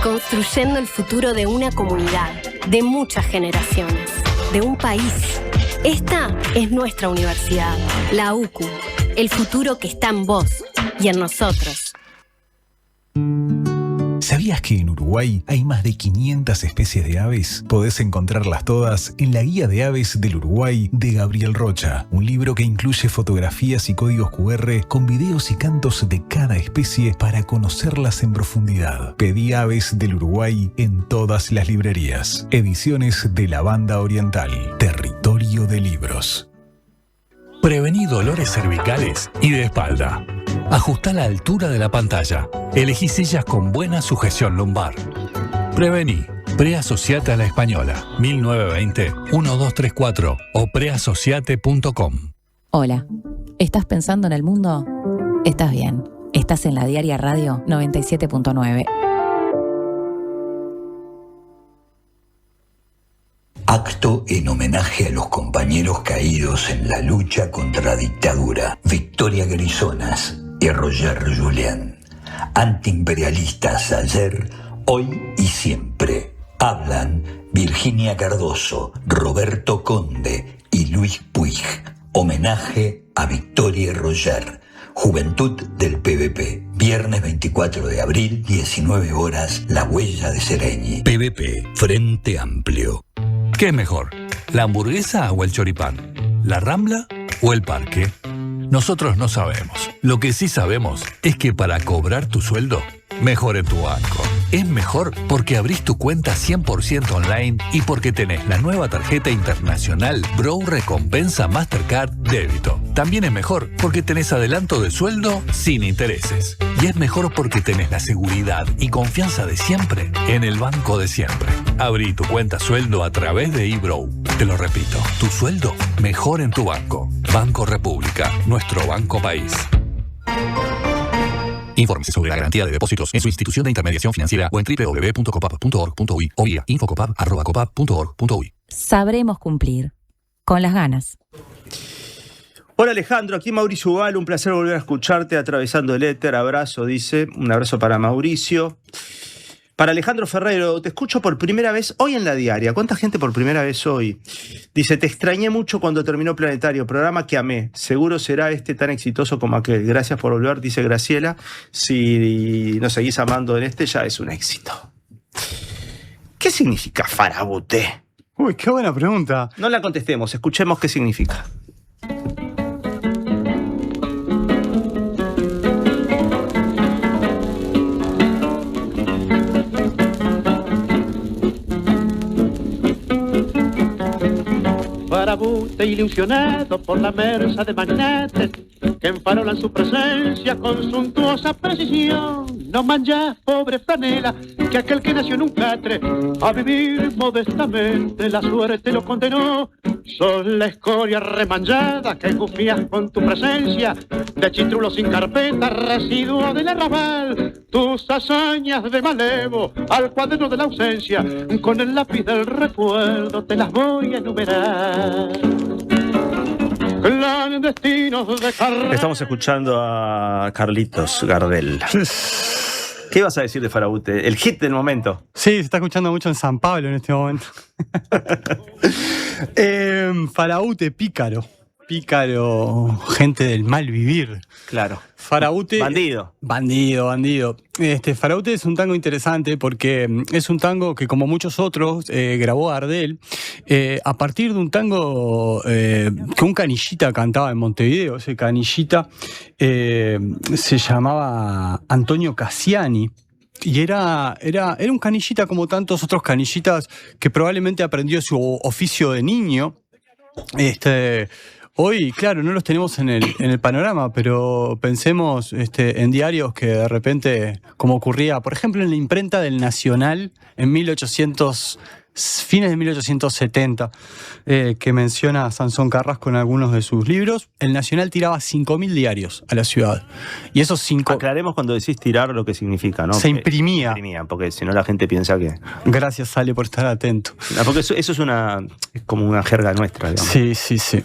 Speaker 20: construyendo el futuro de una comunidad, de muchas generaciones, de un país. Esta es nuestra universidad, la UCU, el futuro que está en vos y en nosotros.
Speaker 5: ¿Sabías que en Uruguay hay más de 500 especies de aves? Podés encontrarlas todas en la Guía de Aves del Uruguay de Gabriel Rocha, un libro que incluye fotografías y códigos QR con videos y cantos de cada especie para conocerlas en profundidad. Pedí Aves del Uruguay en todas las librerías. Ediciones de la Banda Oriental, Territorio de Libros.
Speaker 3: Prevení dolores cervicales y de espalda. Ajustá la altura de la pantalla. Elegí sillas con buena sujeción lumbar. Prevení. Preasociate a la Española. 1920-1234 o preasociate.com.
Speaker 1: Hola, ¿estás pensando en el mundo? Estás bien. Estás en la Diaria Radio 97.9.
Speaker 12: Acto en homenaje a los compañeros caídos en la lucha contra la dictadura. Victoria Grisonas y Roger Julián. Antiimperialistas ayer, hoy y siempre. Hablan Virginia Cardoso, Roberto Conde y Luis Puig. Homenaje a Victoria y Roger. Juventud del PVP. Viernes 24 de abril, 19 horas, La Huella de Sereñi.
Speaker 3: PVP, Frente Amplio. ¿Qué es mejor? ¿La hamburguesa o el choripán? ¿La Rambla o el parque? Nosotros no sabemos. Lo que sí sabemos es que para cobrar tu sueldo, mejor en tu banco. Es mejor porque abrís tu cuenta 100% online y porque tenés la nueva tarjeta internacional Bro Recompensa Mastercard Débito. También es mejor porque tenés adelanto de sueldo sin intereses. Y es mejor porque tenés la seguridad y confianza de siempre en el banco de siempre. Abrí tu cuenta sueldo a través de eBrow. Te lo repito, tu sueldo mejor en tu banco. Banco República, nuestro banco país. Infórmese sobre la garantía de depósitos en su institución de intermediación financiera o en www.copap.org.uy o vía infocopap@copap.org.uy.
Speaker 1: Sabremos cumplir. Con las ganas.
Speaker 2: Hola Alejandro, aquí Mauricio Ugal, un placer volver a escucharte atravesando el éter. Abrazo, dice, un abrazo para Mauricio. Para Alejandro Ferreiro, te escucho por primera vez hoy en la Diaria. ¿Cuánta gente por primera vez hoy? Dice, te extrañé mucho cuando terminó Planetario, programa que amé. Seguro será tan exitoso como aquel. Gracias por volver, dice Graciela. Si nos seguís amando en ya es un éxito. ¿Qué significa Farabute?
Speaker 28: Uy, qué buena pregunta.
Speaker 2: No la contestemos, escuchemos qué significa.
Speaker 4: Farabute ilusionado por la merza de magnates que enfarolan su presencia con suntuosa precisión. No mancha, pobre franela, que aquel que nació en un catre a vivir modestamente la suerte lo condenó. Sos la escoria remanchada que gufías con tu presencia de chitrulo sin carpeta, residuo del arrabal. Tus hazañas de malevo al cuaderno de la ausencia, con el lápiz del recuerdo te las voy a enumerar. Clandestinos de carrera.
Speaker 2: Estamos escuchando a Carlitos Gardel. ¿Qué ibas a decir de Farabute? El hit del momento.
Speaker 28: Sí, se está escuchando mucho en San Pablo en este momento. Farabute, pícaro. pícaro, gente del mal vivir.
Speaker 2: Claro.
Speaker 28: Faraute.
Speaker 2: Bandido.
Speaker 28: Bandido. Faraute es un tango interesante porque es un tango que, como muchos otros, grabó Gardel a partir de un tango que un canillita cantaba en Montevideo. Ese canillita se llamaba Antonio Cassiani. Y era un canillita como tantos otros canillitas que probablemente aprendió su oficio de niño. Hoy, claro, no los tenemos en el panorama, pero pensemos en diarios que de repente, como ocurría, por ejemplo, en la imprenta del Nacional en fines de 1870, que menciona Sansón Carrasco en algunos de sus libros. El Nacional tiraba 5.000 diarios a la ciudad. Y esos 5...
Speaker 2: Aclaremos cuando decís tirar lo que significa, ¿no?
Speaker 28: Se imprimía.
Speaker 2: Porque si no la gente piensa que...
Speaker 28: Gracias, Ale, por estar atento.
Speaker 2: Porque eso es como una jerga nuestra, digamos.
Speaker 28: Sí.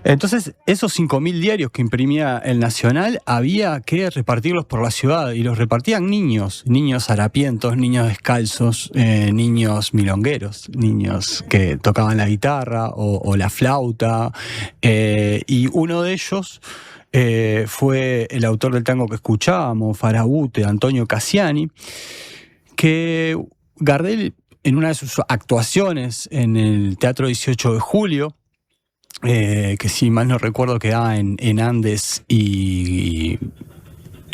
Speaker 28: Entonces, esos 5.000 diarios que imprimía el Nacional, había que repartirlos por la ciudad. Y los repartían niños harapientos, niños descalzos, niños milongueros, niños que tocaban la guitarra o la flauta, y uno de ellos fue el autor del tango que escuchábamos, Faraute, Antonio Cassiani, que Gardel, en una de sus actuaciones en el Teatro 18 de Julio, que si mal no recuerdo quedaba en Andes y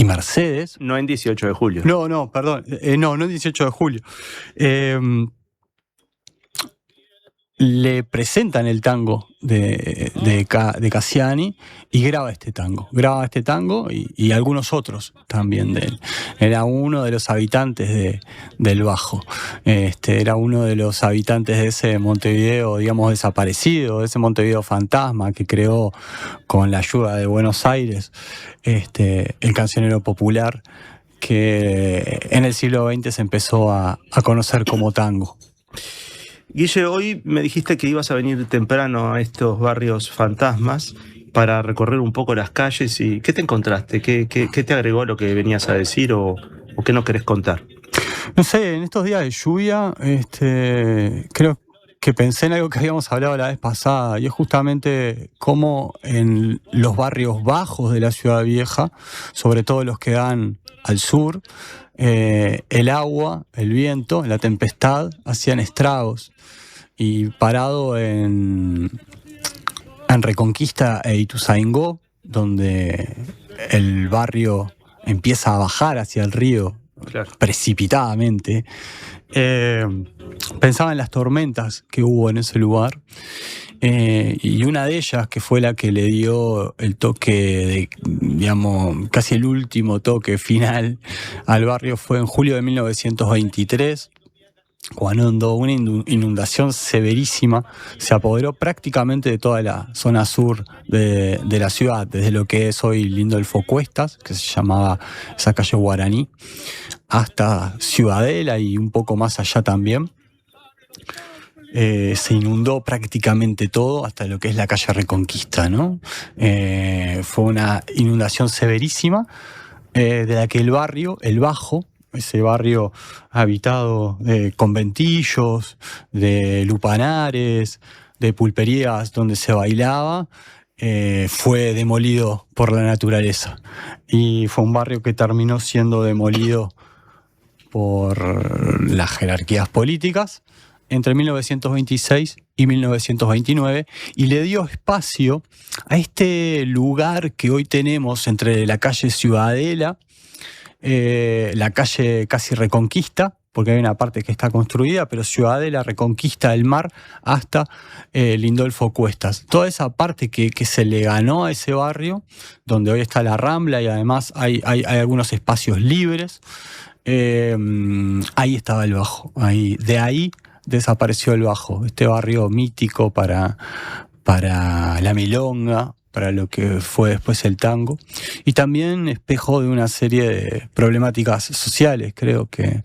Speaker 28: Mercedes.
Speaker 2: No en 18 de julio.
Speaker 28: No, perdón. No en 18 de julio. Le presentan el tango de Cassiani y graba este tango y algunos otros también de él. Era uno de los habitantes del Bajo, era uno de los habitantes de ese Montevideo, digamos, desaparecido, de ese Montevideo fantasma que creó con la ayuda de Buenos Aires el cancionero popular, que en el siglo XX se empezó a conocer como tango.
Speaker 2: Guille, hoy me dijiste que ibas a venir temprano a estos barrios fantasmas para recorrer un poco las calles. ¿Y qué te encontraste? ¿Qué te agregó lo que venías a decir o qué no querés contar?
Speaker 28: No sé, en estos días de lluvia, creo que pensé en algo que habíamos hablado la vez pasada, y es justamente cómo en los barrios bajos de la ciudad vieja, sobre todo los que dan al sur, el agua, el viento, la tempestad hacían estragos. Y parado en Reconquista e Ituzaingó, donde el barrio empieza a bajar hacia el río, claro, precipitadamente, pensaba en las tormentas que hubo en ese lugar. Y una de ellas, que fue la que le dio el toque, digamos, casi el último toque final al barrio, fue en julio de 1923, cuando una inundación severísima se apoderó prácticamente de toda la zona sur de la ciudad, desde lo que es hoy Lindolfo Cuestas, que se llamaba esa calle Guaraní, hasta Ciudadela y un poco más allá también. Se inundó prácticamente todo, hasta lo que es la calle Reconquista, ¿no? Fue una inundación severísima, de la que el barrio, el Bajo, ese barrio habitado de conventillos, de lupanares, de pulperías donde se bailaba, fue demolido por la naturaleza. Y fue un barrio que terminó siendo demolido por las jerarquías políticas entre 1926 y 1929, y le dio espacio a este lugar que hoy tenemos entre la calle Ciudadela, la calle casi Reconquista, porque hay una parte que está construida, pero Ciudadela, Reconquista del Mar, hasta Lindolfo Cuestas. Toda esa parte que se le ganó a ese barrio, donde hoy está la Rambla y además hay algunos espacios libres, ahí estaba el Bajo. De ahí desapareció el Bajo, este barrio mítico para la milonga, para lo que fue después el tango, y también espejo de una serie de problemáticas sociales, creo que,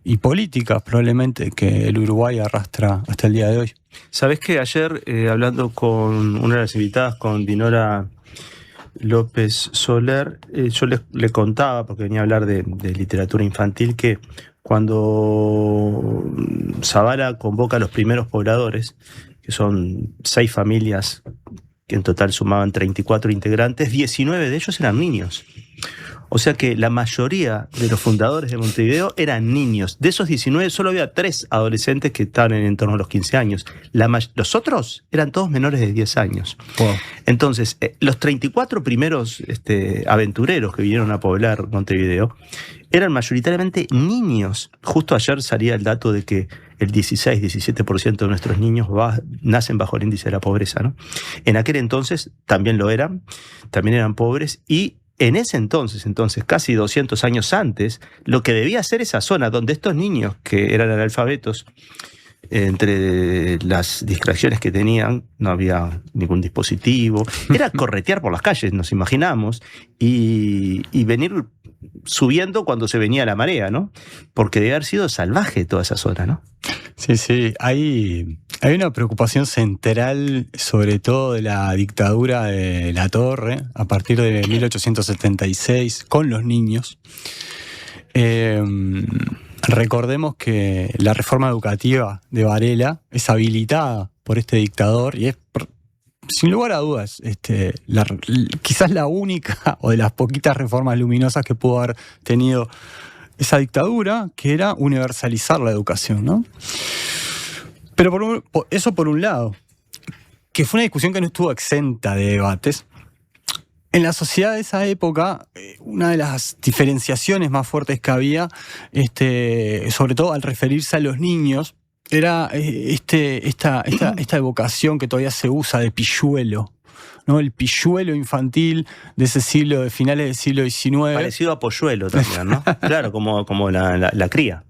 Speaker 28: y políticas probablemente, que el Uruguay arrastra hasta el día de hoy.
Speaker 2: Sabés que ayer, hablando con una de las invitadas, con Dinora López Soler, yo le contaba, porque venía a hablar de literatura infantil, que cuando Zavala convoca a los primeros pobladores, que son 6 familias que en total sumaban 34 integrantes, 19 de ellos eran niños. O sea que la mayoría de los fundadores de Montevideo eran niños. De esos 19 solo había 3 adolescentes que estaban en torno a los 15 años. Los otros eran todos menores de 10 años. Wow. Entonces, los 34 primeros aventureros que vinieron a poblar Montevideo eran mayoritariamente niños. Justo ayer salía el dato de que el 16-17% de nuestros niños nacen bajo el índice de la pobreza, ¿no? En aquel entonces también lo eran, también eran pobres, y en ese entonces, casi 200 años antes, lo que debía ser esa zona donde estos niños que eran analfabetos, entre las distracciones que tenían, no había ningún dispositivo, era corretear por las calles, nos imaginamos, y venir subiendo cuando se venía la marea, ¿no? Porque debe haber sido salvaje toda esa zona, ¿no?
Speaker 28: Sí, hay una preocupación central, sobre todo de la dictadura de Latorre, a partir de 1876, con los niños. Recordemos que la reforma educativa de Varela es habilitada por este dictador y es, sin lugar a dudas, quizás la única o de las poquitas reformas luminosas que pudo haber tenido esa dictadura, que era universalizar la educación, ¿no? Pero eso por un lado, que fue una discusión que no estuvo exenta de debates. En la sociedad de esa época, una de las diferenciaciones más fuertes que había, sobre todo al referirse a los niños, era esta evocación que todavía se usa de pilluelo, ¿no? El pilluelo infantil de ese siglo, de finales del siglo XIX.
Speaker 2: Parecido a polluelo también, ¿no? Claro, como la cría.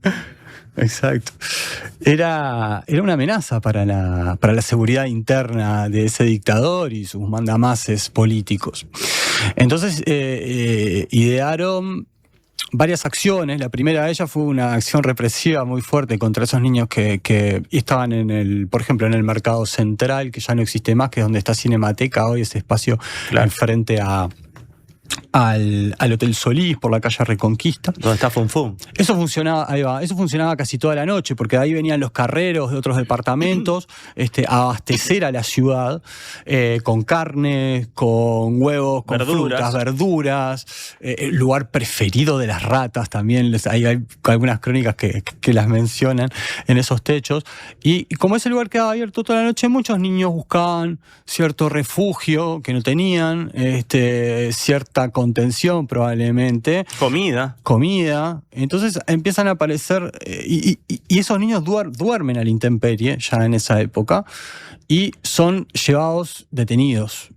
Speaker 28: Exacto. Era una amenaza para la seguridad interna de ese dictador y sus mandamases políticos. Entonces idearon varias acciones. La primera de ellas fue una acción represiva muy fuerte contra esos niños que estaban por ejemplo, en el Mercado Central, que ya no existe más, que es donde está Cinemateca hoy, ese espacio enfrente al Hotel Solís, por la calle Reconquista.
Speaker 2: ¿Dónde está Funfun?
Speaker 28: Eso funcionaba casi toda la noche, porque de ahí venían los carreros de otros departamentos a abastecer a la ciudad con carne, con huevos, con frutas, verduras. El lugar preferido de las ratas también. Hay algunas crónicas que las mencionan en esos techos. Y como ese lugar quedaba abierto toda la noche, muchos niños buscaban cierto refugio que no tenían, cierta contención probablemente. Comida. Entonces empiezan a aparecer, y esos niños duermen a la intemperie ya en esa época y son llevados detenidos.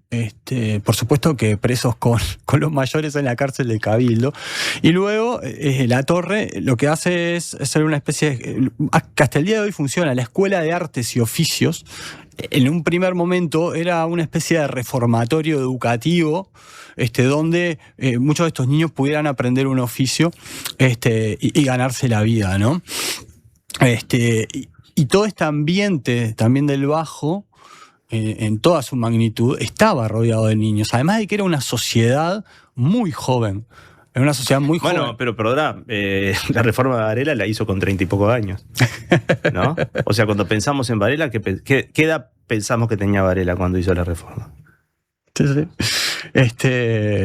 Speaker 28: Por supuesto que presos con los mayores en la cárcel de Cabildo. Y luego Latorre lo que hace es hacer una especie que hasta el día de hoy funciona, la Escuela de Artes y Oficios. En un primer momento era una especie de reformatorio educativo, donde muchos de estos niños pudieran aprender un oficio y ganarse la vida, ¿no? Y todo este ambiente también del Bajo, en toda su magnitud, estaba rodeado de niños. Además de que era una sociedad muy joven. Era una sociedad muy joven.
Speaker 2: Bueno, pero perdona, la reforma de Varela la hizo con 30 y pocos años, ¿no? O sea, cuando pensamos en Varela, ¿qué edad pensamos que tenía Varela cuando hizo la reforma?
Speaker 28: Sí.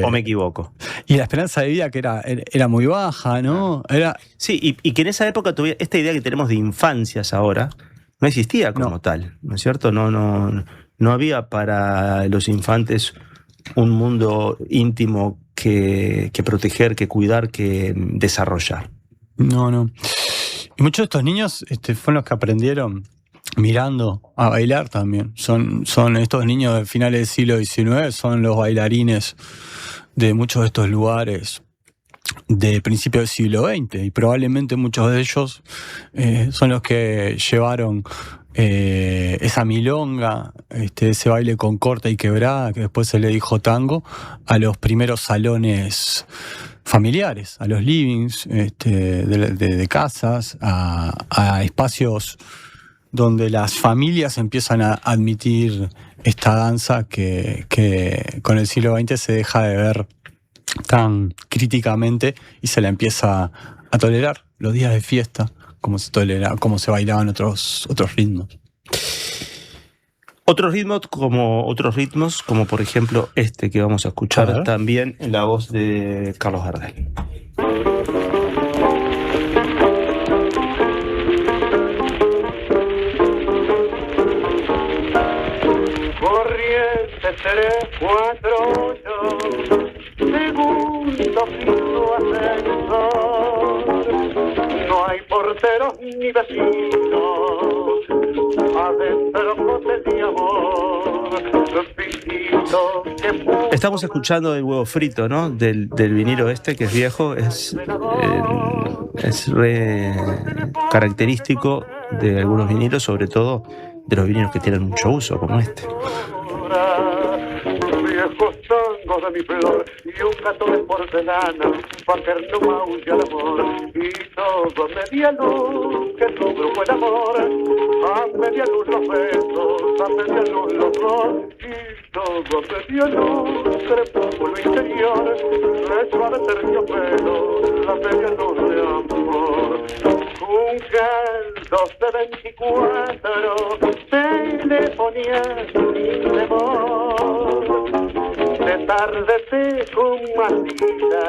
Speaker 2: ¿O me equivoco?
Speaker 28: Y la esperanza de vida que era muy baja, ¿no?
Speaker 2: Sí, y que en esa época esta idea que tenemos de infancias ahora no existía como tal, ¿no es cierto? No había para los infantes un mundo íntimo que proteger, que cuidar, que desarrollar.
Speaker 28: No. Y muchos de estos niños fueron los que aprendieron mirando a bailar también. Son estos niños de finales del siglo XIX, son los bailarines de muchos de estos lugares de principios del siglo XX, y probablemente muchos de ellos son los que llevaron esa milonga, ese baile con corta y quebrada, que después se le dijo tango, a los primeros salones familiares, a los livings de casas, a espacios donde las familias empiezan a admitir esta danza que con el siglo XX se deja de ver tan críticamente y se la empieza a tolerar los días de fiesta, como se bailaban otros ritmos.
Speaker 2: Otros ritmos, como por ejemplo este que vamos a escuchar también en la voz de Carlos Gardel.
Speaker 4: Corriente 348, segundo piso ascensor. No hay porteros ni vecinos, adentro cosas de amor.
Speaker 2: Estamos escuchando el huevo frito, ¿no? Del vinilo este, que es viejo, es re característico de algunos vinilos, sobre todo de los vinilos que tienen mucho uso, como este.
Speaker 4: Viejos tangos de mi flor y un gato de porcelana, pa' que no maulle el amor. Y todo a media luz, que sobre buen amor. A media luz los besos, a media luz los dos. Y todo a media luz, crepúsculo interior. De suave terciopelo, la media luz de amor. Un caldo de 24, telefonía sin temor. De tarde te con matita,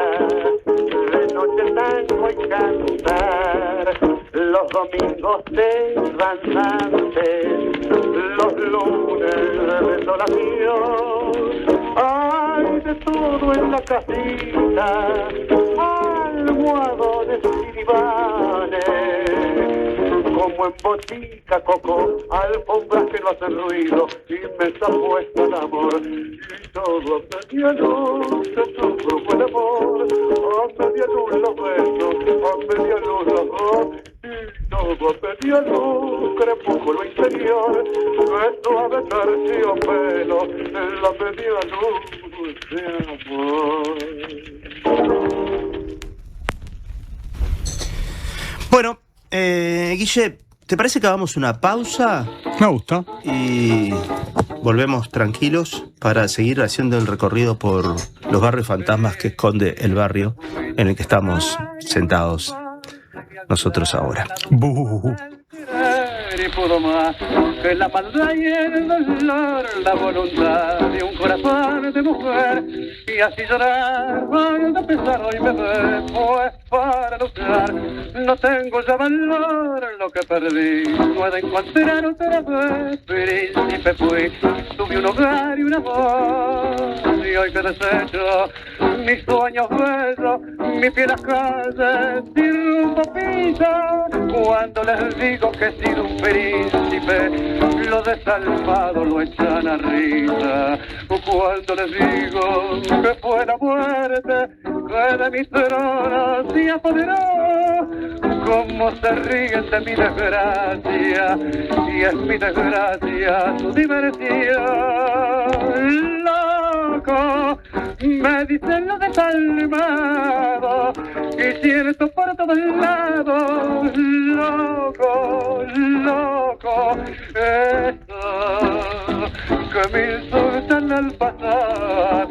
Speaker 4: de noche tango y cantar. Los domingos de danzantes, los lunes de desolación. Hay de todo en la casita, almohadones y divanes. Como en botica, coco, alfombras que no hacen ruido y mesa puesta al amor. Y todo a media luz, se sufre buen amor. A media luz los besos, a media luz los dos. Y todo a media luz, crepúsculo interior. Que suave terciopelo, en la media luz de amor.
Speaker 2: Bueno, Guille, ¿te parece que hagamos una pausa?
Speaker 28: Me gusta.
Speaker 2: Y volvemos tranquilos para seguir haciendo el recorrido por los barrios fantasmas que esconde el barrio en el que estamos sentados nosotros ahora.
Speaker 4: Y pudo más que la maldad y el dolor, la voluntad de un corazón de mujer. Y así llorar, cuando pesar hoy me ve, pues para luchar no tengo ya valor. Lo que perdí puedo encontrar otra vez. Príncipe fui, tuve un hogar y un amor. Y hoy que desecho mis sueños bellos, mi piel a calles, sin rumbo piso. Cuando les digo que he sido un príncipe, lo desalmado lo echan a risa. Cuando les digo que fue la muerte que de mis tronos se apoderó, como se ríen de mi desgracia, y es mi desgracia su diversión. Loco, me dicen lo desalmado, y siento por todos lados. Loco, loco, eso que me insultan al pasar.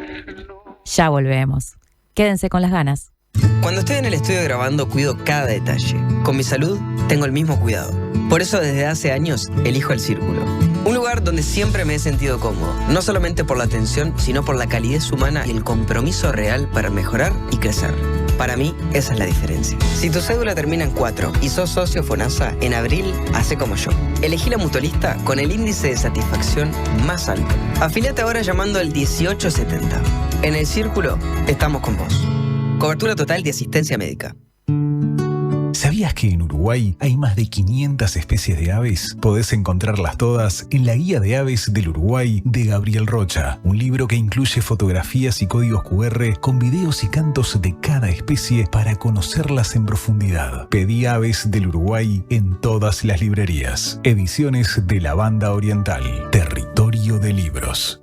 Speaker 1: Ya volvemos. Quédense con las ganas.
Speaker 24: Cuando estoy en el estudio grabando, cuido cada detalle. Con mi salud, tengo el mismo cuidado. Por eso, desde hace años, elijo El Círculo. Un lugar donde siempre me he sentido cómodo. No solamente por la atención, sino por la calidez humana y el compromiso real para mejorar y crecer. Para mí, esa es la diferencia. Si tu cédula termina en 4 y sos socio FONASA, en abril, hacé como yo. Elegí la mutualista con el índice de satisfacción más alto. Afíliate ahora llamando al 1870. En El Círculo, estamos con vos. Cobertura total de asistencia médica.
Speaker 5: ¿Sabías que en Uruguay hay más de 500 especies de aves? Podés encontrarlas todas en la Guía de Aves del Uruguay de Gabriel Rocha, un libro que incluye fotografías y códigos QR con videos y cantos de cada especie para conocerlas en profundidad. Pedí Aves del Uruguay en todas las librerías. Ediciones de la Banda Oriental, Territorio de Libros.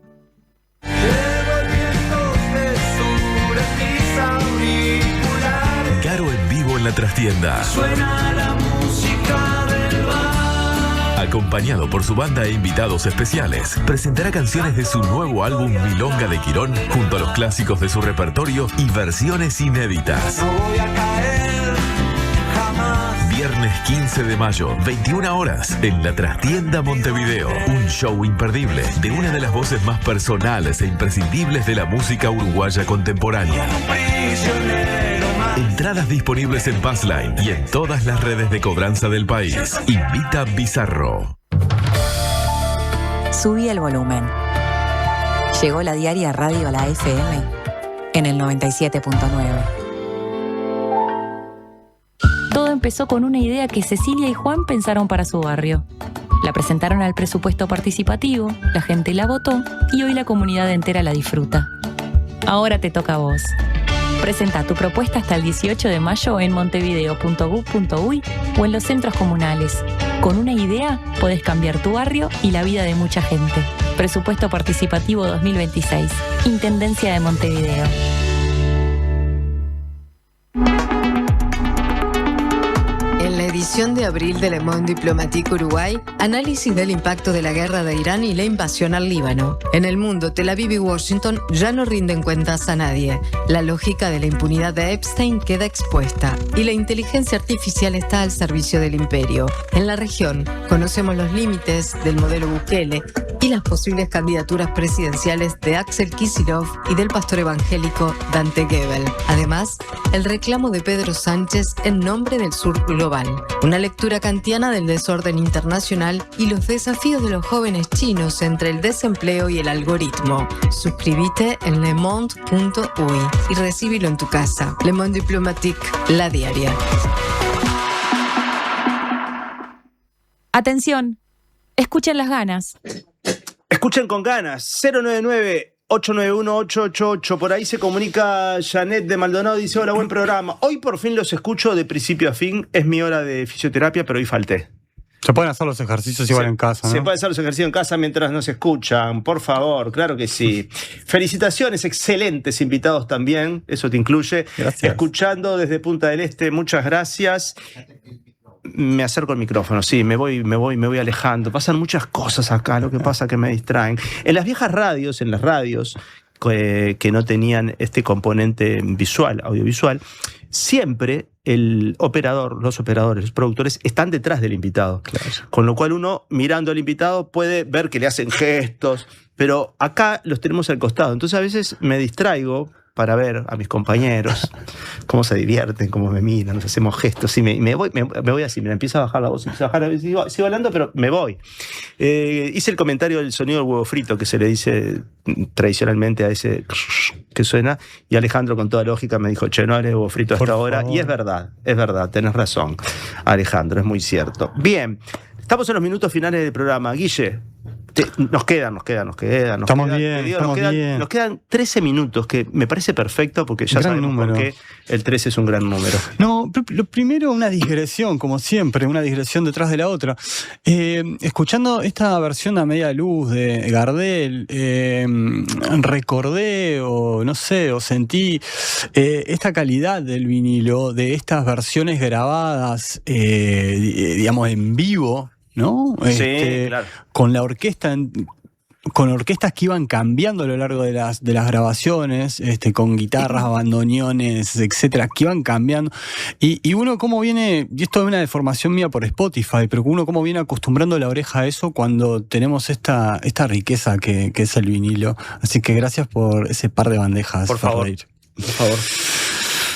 Speaker 6: Caro en vivo en la trastienda.
Speaker 7: Suena la música del bar.
Speaker 6: Acompañado por su banda e invitados especiales, presentará canciones de su nuevo álbum Milonga de Quirón, junto a los clásicos de su repertorio y versiones inéditas.
Speaker 7: No voy a caer jamás.
Speaker 6: Viernes 15 de mayo, 21 horas, en la Trastienda Montevideo. Un show imperdible de una de las voces más personales e imprescindibles de la música uruguaya contemporánea. Entradas disponibles en Passline y en todas las redes de cobranza del país. Invita Bizarro.
Speaker 1: Subí el volumen. Llegó la diaria Radio a la FM en el 97.9. Todo empezó con una idea que Cecilia y Juan pensaron para su barrio. La presentaron al presupuesto participativo, la gente la votó y hoy la comunidad entera la disfruta. Ahora te toca a vos. Presenta tu propuesta hasta el 18 de mayo en montevideo.gov.uy o en los centros comunales. Con una idea podés cambiar tu barrio y la vida de mucha gente. Presupuesto Participativo 2026. Intendencia de Montevideo.
Speaker 21: En la edición de abril de Le Monde Diplomatique Uruguay, análisis del impacto de la guerra de Irán y la invasión al Líbano. En el mundo, Tel Aviv y Washington ya no rinden cuentas a nadie. La lógica de la impunidad de Epstein queda expuesta y la inteligencia artificial está al servicio del imperio. En la región, conocemos los límites del modelo Bukele y las posibles candidaturas presidenciales de Axel Kicillof y del pastor evangélico Dante Gebel. Además, el reclamo de Pedro Sánchez en nombre del sur global. Una lectura kantiana del desorden internacional y los desafíos de los jóvenes chinos entre el desempleo y el algoritmo. Suscríbete en lemonde.uy y recíbelo en tu casa. Le Monde Diplomatique, la diaria.
Speaker 1: Atención, escuchen las ganas.
Speaker 2: Escuchen con ganas. 099-891-888. Por ahí se comunica Janet de Maldonado. Dice: hola, buen programa. Hoy por fin los escucho de principio a fin. Es mi hora de fisioterapia, pero hoy falté.
Speaker 28: Se pueden hacer los ejercicios igual en casa, ¿no?
Speaker 2: Se pueden hacer los ejercicios en casa mientras nos escuchan, por favor, claro que sí. Felicitaciones, excelentes invitados también, eso te incluye.
Speaker 28: Gracias.
Speaker 2: Escuchando desde Punta del Este, muchas gracias. Me acerco al micrófono, sí, me voy alejando. Pasan muchas cosas acá, lo que pasa es que me distraen. En las viejas radios, en las radios que no tenían este componente visual, audiovisual, siempre el operador, los operadores, los productores están detrás del invitado. Claro. Con lo cual uno, mirando al invitado, puede ver que le hacen gestos, pero acá los tenemos al costado. Entonces a veces me distraigo para ver a mis compañeros cómo se divierten, cómo me miran, nos hacemos gestos. Y me voy así, me empiezo a bajar la voz, sigo hablando, pero me voy. Hice el comentario del sonido del huevo frito, que se le dice tradicionalmente a ese que suena, y Alejandro con toda lógica me dijo: che, no hables huevo frito hasta ahora. Y es verdad, tenés razón, Alejandro, es muy cierto. Bien, estamos en los minutos finales del programa. Guille, nos quedan.
Speaker 28: Estamos bien.
Speaker 2: Nos quedan 13 minutos, que me parece perfecto, porque ya sabemos por qué el 13 es un gran número.
Speaker 28: No, lo primero, una digresión, como siempre, una digresión detrás de la otra. Escuchando esta versión a media luz de Gardel, recordé o sentí esta calidad del vinilo, de estas versiones grabadas, digamos, en vivo, ¿no?
Speaker 2: Sí, claro.
Speaker 28: Con la orquesta, con orquestas que iban cambiando a lo largo de las grabaciones, con guitarras, bandoneones, etcétera, que iban cambiando. Y uno cómo viene, y esto es una deformación mía por Spotify, pero uno cómo viene acostumbrando la oreja a eso cuando tenemos esta riqueza que es el vinilo. Así que gracias por ese par de bandejas.
Speaker 2: Por favor.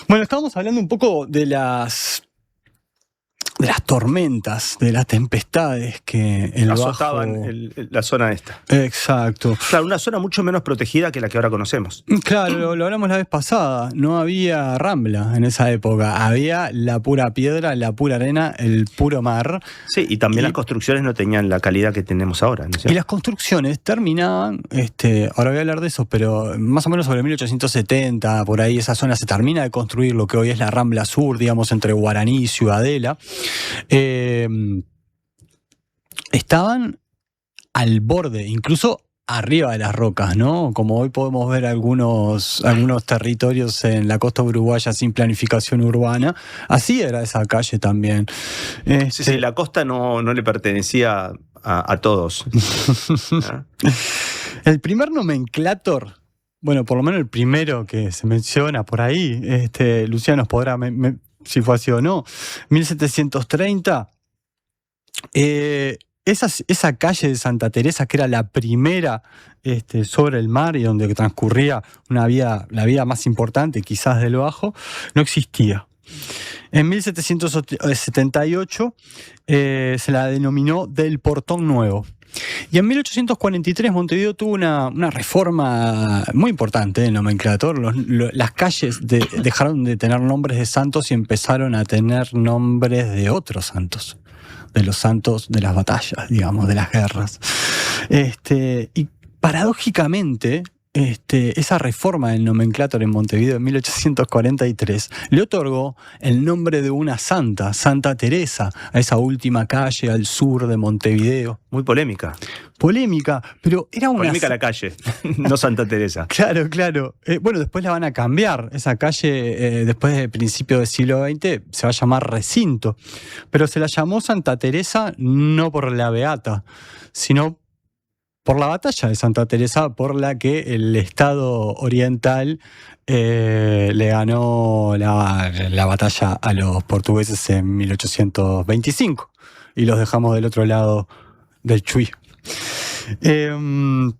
Speaker 28: Bueno, estábamos hablando un poco de las tormentas, de las tempestades que el
Speaker 2: azotaban
Speaker 28: bajo...
Speaker 2: la zona esta.
Speaker 28: Exacto.
Speaker 2: Claro, una zona mucho menos protegida que la que ahora conocemos.
Speaker 28: Claro, lo hablamos la vez pasada. No había rambla en esa época. Había la pura piedra, la pura arena, el puro mar.
Speaker 2: Sí, y también las construcciones no tenían la calidad que tenemos ahora, ¿no?
Speaker 28: Y las construcciones terminaban, ahora voy a hablar de eso, pero más o menos sobre 1870, por ahí esa zona se termina de construir lo que hoy es la Rambla Sur, digamos, entre Guaraní y Ciudadela. Estaban al borde, incluso arriba de las rocas, ¿no? Como hoy podemos ver algunos territorios en la costa uruguaya sin planificación urbana. Así era esa calle también.
Speaker 2: Sí, la costa no le pertenecía a todos.
Speaker 28: El primer nomenclator, bueno, por lo menos el primero que se menciona por ahí, Luciano nos podrá si fue así o no. 1730, esa calle de Santa Teresa, que era la primera sobre el mar y donde transcurría la vida más importante quizás del Bajo, no existía. En 1778 se la denominó del Portón Nuevo. Y en 1843 Montevideo tuvo una reforma muy importante del nomenclator. Las calles dejaron de tener nombres de santos y empezaron a tener nombres de otros santos, de los santos de las batallas, digamos, de las guerras. Y paradójicamente, esa reforma del nomenclator en Montevideo en 1843 le otorgó el nombre de una santa, Santa Teresa, a esa última calle al sur de Montevideo.
Speaker 2: Muy polémica.
Speaker 28: Polémica, pero era una...
Speaker 2: Polémica la calle, no Santa Teresa.
Speaker 28: Claro. Bueno, después la van a cambiar. Esa calle, después del principio del siglo XX, se va a llamar Recinto. Pero se la llamó Santa Teresa no por la beata, sino por la batalla de Santa Teresa, por la que el Estado oriental le ganó la batalla a los portugueses en 1825 y los dejamos del otro lado del Chuy. Ese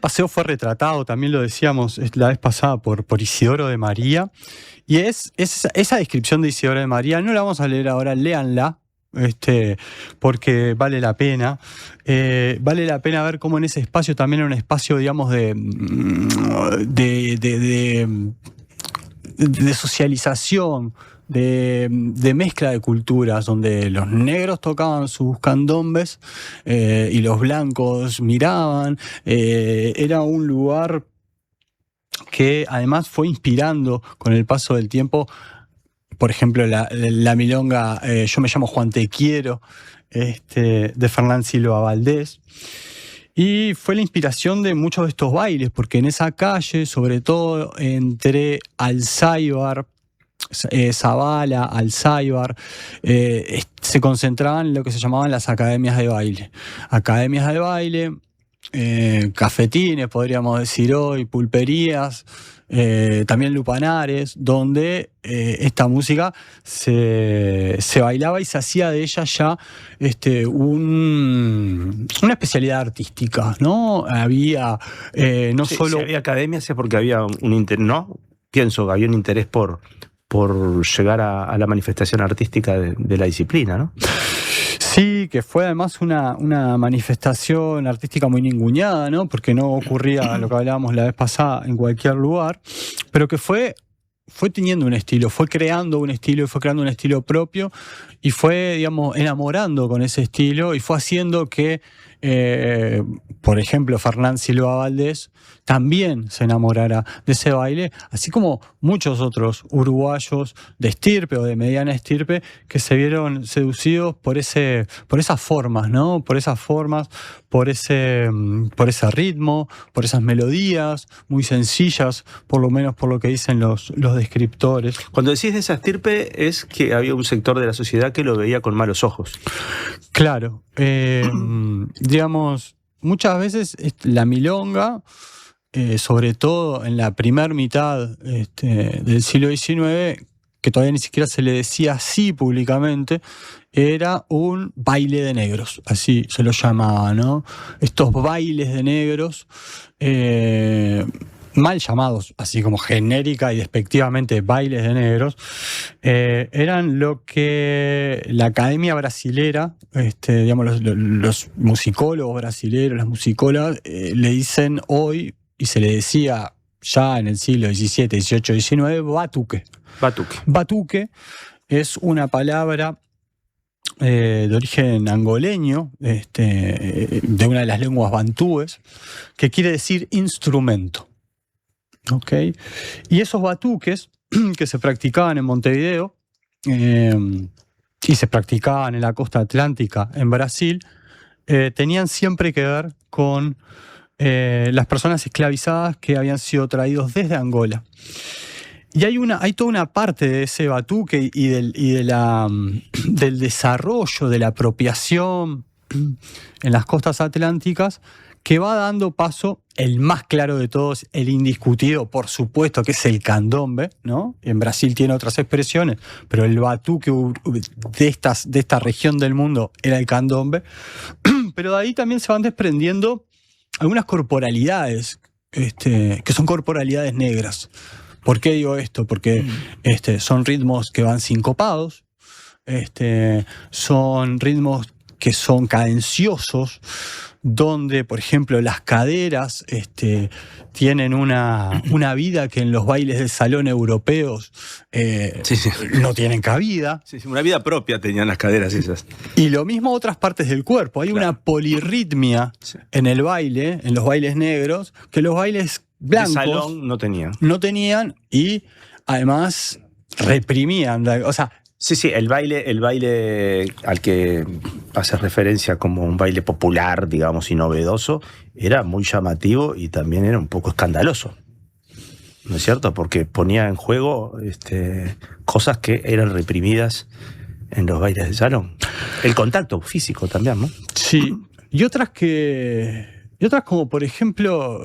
Speaker 28: paseo fue retratado, también lo decíamos la vez pasada, por Isidoro de María, y esa descripción de Isidoro de María no la vamos a leer ahora, léanla. Porque vale la pena. Vale la pena ver cómo en ese espacio también era un espacio, digamos, de socialización, de mezcla de culturas, donde los negros tocaban sus candombes y los blancos miraban. Era un lugar que además fue inspirando con el paso del tiempo. Por ejemplo, la milonga Yo me llamo Juan Te Quiero, de Fernán Silva Valdés. Y fue la inspiración de muchos de estos bailes, porque en esa calle, sobre todo entre Alzáibar, Zabala, Alzáibar, se concentraban lo que se llamaban las academias de baile. Academias de baile, cafetines, podríamos decir hoy, pulperías, también lupanares, donde esta música se bailaba y se hacía de ella ya una especialidad artística, ¿no? Había no solo...
Speaker 2: Si había academias es porque había un interés, ¿no? Pienso que había un interés por llegar a la manifestación artística de la disciplina, ¿no?
Speaker 28: Sí, que fue además una manifestación artística muy ninguneada, ¿no? Porque no ocurría lo que hablábamos la vez pasada en cualquier lugar, pero que fue teniendo un estilo, fue creando un estilo y fue creando un estilo propio y fue, digamos, enamorando con ese estilo y fue haciendo que, por ejemplo, Fernán Silva Valdés también se enamorara de ese baile, así como muchos otros uruguayos de estirpe o de mediana estirpe que se vieron seducidos por esas formas, ¿no? Por esas formas, por ese ritmo, por esas melodías muy sencillas, por lo menos por lo que dicen los descriptores.
Speaker 2: Cuando decís de esa estirpe es que había un sector de la sociedad que lo veía con malos ojos.
Speaker 28: Claro. Digamos, muchas veces la milonga, sobre todo en la primera mitad del siglo XIX, que todavía ni siquiera se le decía así públicamente, era un baile de negros, así se lo llamaba, ¿no? Estos bailes de negros, mal llamados, así como genérica y despectivamente bailes de negros, eran lo que la academia brasilera, digamos, los musicólogos brasileros, las musicólogas, le dicen hoy, y se le decía ya en el siglo XVII, XVIII, XIX, batuque. Batuque es una palabra de origen angoleño, de una de las lenguas bantúes, que quiere decir instrumento. ¿Okay? Y esos batuques que se practicaban en Montevideo y se practicaban en la costa atlántica en Brasil, tenían siempre que ver con las personas esclavizadas que habían sido traídos desde Angola. Y hay toda una parte de ese batuque y del desarrollo, de la apropiación en las costas atlánticas, que va dando paso el más claro de todos, el indiscutido, por supuesto, que es el candombe, ¿no? En Brasil tiene otras expresiones, pero el batuque de esta región del mundo era el candombe. Pero de ahí también se van desprendiendo algunas corporalidades, que son corporalidades negras. ¿Por qué digo esto? Porque son ritmos que van sincopados, son ritmos que son cadenciosos, donde, por ejemplo, las caderas tienen una vida que en los bailes de salón europeos no tienen cabida.
Speaker 2: Sí, una vida propia tenían las caderas esas.
Speaker 28: Y lo mismo otras partes del cuerpo. Hay una polirritmia en el baile, en los bailes negros, que los bailes blancos
Speaker 2: de salón no tenían.
Speaker 28: No tenían y además reprimían. O sea,
Speaker 2: sí, el baile al que hace referencia como un baile popular, digamos, y novedoso, era muy llamativo y también era un poco escandaloso. ¿No es cierto? Porque ponía en juego cosas que eran reprimidas en los bailes de salón. El contacto físico también, ¿no?
Speaker 28: Sí. Y otras como, por ejemplo,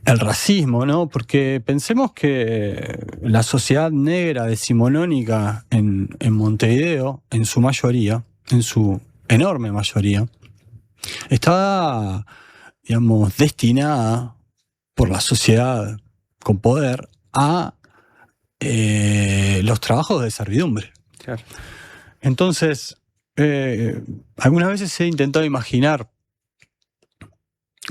Speaker 28: el racismo, ¿no? Porque pensemos que la sociedad negra decimonónica en Montevideo, en su mayoría, en su enorme mayoría, estaba, digamos, destinada por la sociedad con poder a los trabajos de servidumbre.
Speaker 2: Claro.
Speaker 28: Entonces, algunas veces he intentado imaginar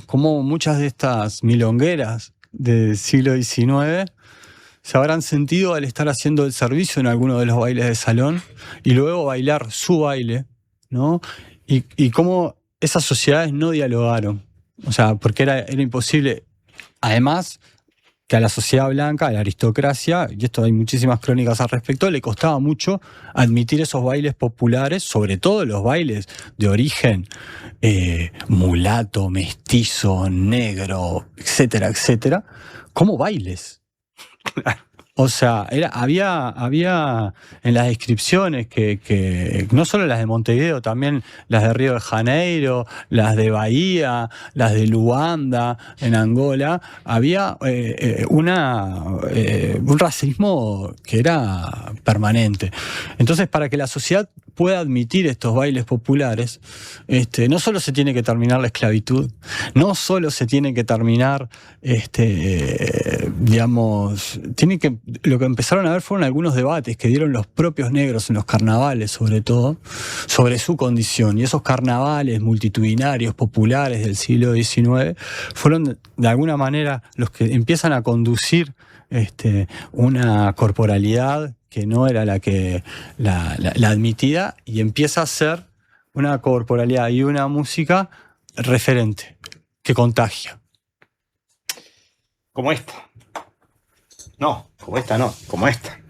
Speaker 28: cómo muchas de estas milongueras del siglo XIX se habrán sentido al estar haciendo el servicio en alguno de los bailes de salón y luego bailar su baile, ¿no? Y cómo esas sociedades no dialogaron. O sea, porque era imposible. Además, que a la sociedad blanca, a la aristocracia, y esto hay muchísimas crónicas al respecto, le costaba mucho admitir esos bailes populares, sobre todo los bailes de origen mulato, mestizo, negro, etcétera, etcétera, como bailes. O sea, había en las descripciones que no solo las de Montevideo, también las de Río de Janeiro, las de Bahía, las de Luanda, en Angola, había un racismo que era permanente. Entonces, para que la sociedad pueda admitir estos bailes populares, no solo se tiene que terminar la esclavitud, no solo se tiene que terminar, lo que empezaron a ver fueron algunos debates que dieron los propios negros en los carnavales, sobre todo, sobre su condición. Y esos carnavales multitudinarios, populares del siglo XIX, fueron de alguna manera los que empiezan a conducir una corporalidad que no era la admitida, y empieza a ser una corporalidad y una música referente, que contagia.
Speaker 2: Como esta. No, como esta no, como esta.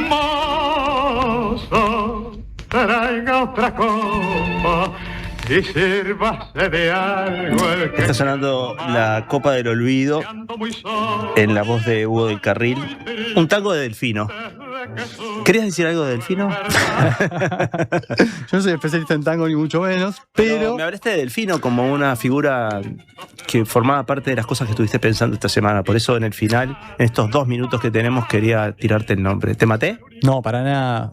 Speaker 4: Mozo, traiga otra copa y sírvase de algo el que...
Speaker 2: Está sonando La Copa del Olvido en la voz de Hugo del Carril. Un tango de Delfino. ¿Querías decir algo de Delfino?
Speaker 28: Yo no soy especialista en tango ni mucho menos, pero...
Speaker 2: Me hablaste de Delfino como una figura que formaba parte de las cosas que estuviste pensando esta semana. Por eso en el final, en estos 2 minutos que tenemos, quería tirarte el nombre. ¿Te maté?
Speaker 28: No, para nada.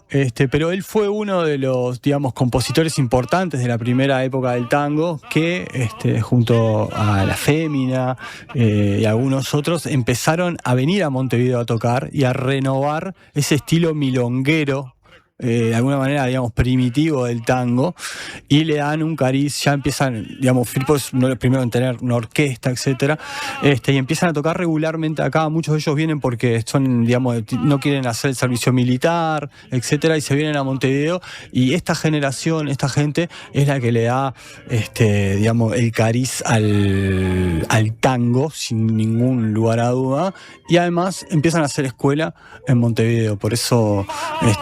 Speaker 28: Pero él fue uno de los, digamos, compositores importantes de la primera época del tango que, junto a La Fémina y algunos otros, empezaron a venir a Montevideo a tocar y a renovar ese estilo milonguero, de alguna manera, digamos, primitivo del tango, y le dan un cariz, ya empiezan, digamos, Firpo es uno de los primeros en tener una orquesta, etcétera, y empiezan a tocar regularmente acá. Muchos de ellos vienen porque son, digamos, no quieren hacer el servicio militar, etcétera, y se vienen a Montevideo, y esta generación, esta gente, es la que le da, digamos, el cariz al tango, sin ningún lugar a duda, y además empiezan a hacer escuela en Montevideo. Por eso,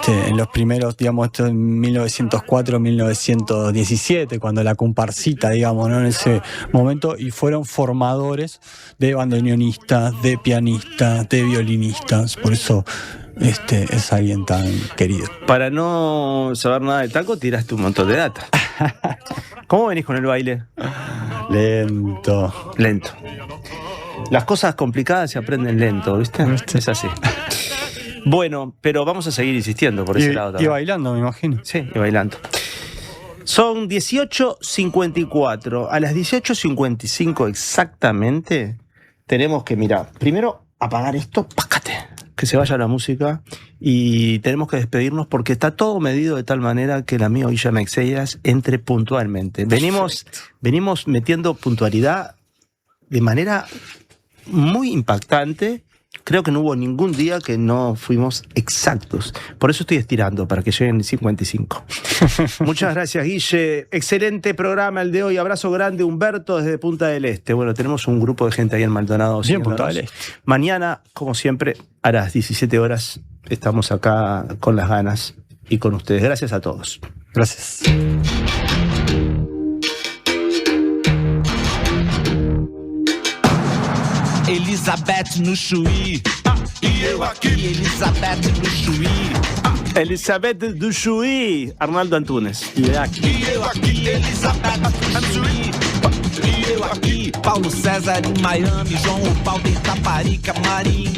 Speaker 28: en los primeros primeros, digamos, esto en 1904, 1917, cuando la comparsita, digamos, ¿no? En ese momento, y fueron formadores de bandoneonistas, de pianistas, de violinistas, por eso es alguien tan querido.
Speaker 2: Para no saber nada de tango, tiraste un montón de data. ¿Cómo venís con el baile?
Speaker 28: Lento.
Speaker 2: Las cosas complicadas se aprenden lento, ¿viste? Es así. Bueno, pero vamos a seguir insistiendo por ese lado también.
Speaker 28: Y bailando, me imagino.
Speaker 2: Sí, y bailando. Son 18:54. A las 18:55 exactamente tenemos que, primero apagar esto, pácate, que se vaya la música, y tenemos que despedirnos porque está todo medido de tal manera que el amigo Guillermo Exellas entre puntualmente. Venimos metiendo puntualidad de manera muy impactante. Creo que no hubo ningún día que no fuimos exactos. Por eso estoy estirando, para que lleguen 55. Muchas gracias, Guille. Excelente programa el de hoy. Abrazo grande, Humberto, desde Punta del Este. Bueno, tenemos un grupo de gente ahí en Maldonado.
Speaker 28: Bien, Punta del Este.
Speaker 2: Mañana, como siempre, a las 17 horas, estamos acá con las ganas y con ustedes. Gracias a todos.
Speaker 28: Gracias.
Speaker 7: Elizabeth no Chuí, e eu aqui. Elizabeth no Chuí,
Speaker 2: Elizabeth do Chuí, Arnaldo Antunes.
Speaker 7: E eu aqui, Elizabeth no Chuí. E eu aqui, Paulo César em Miami, João Paulo em Taparica, Marinho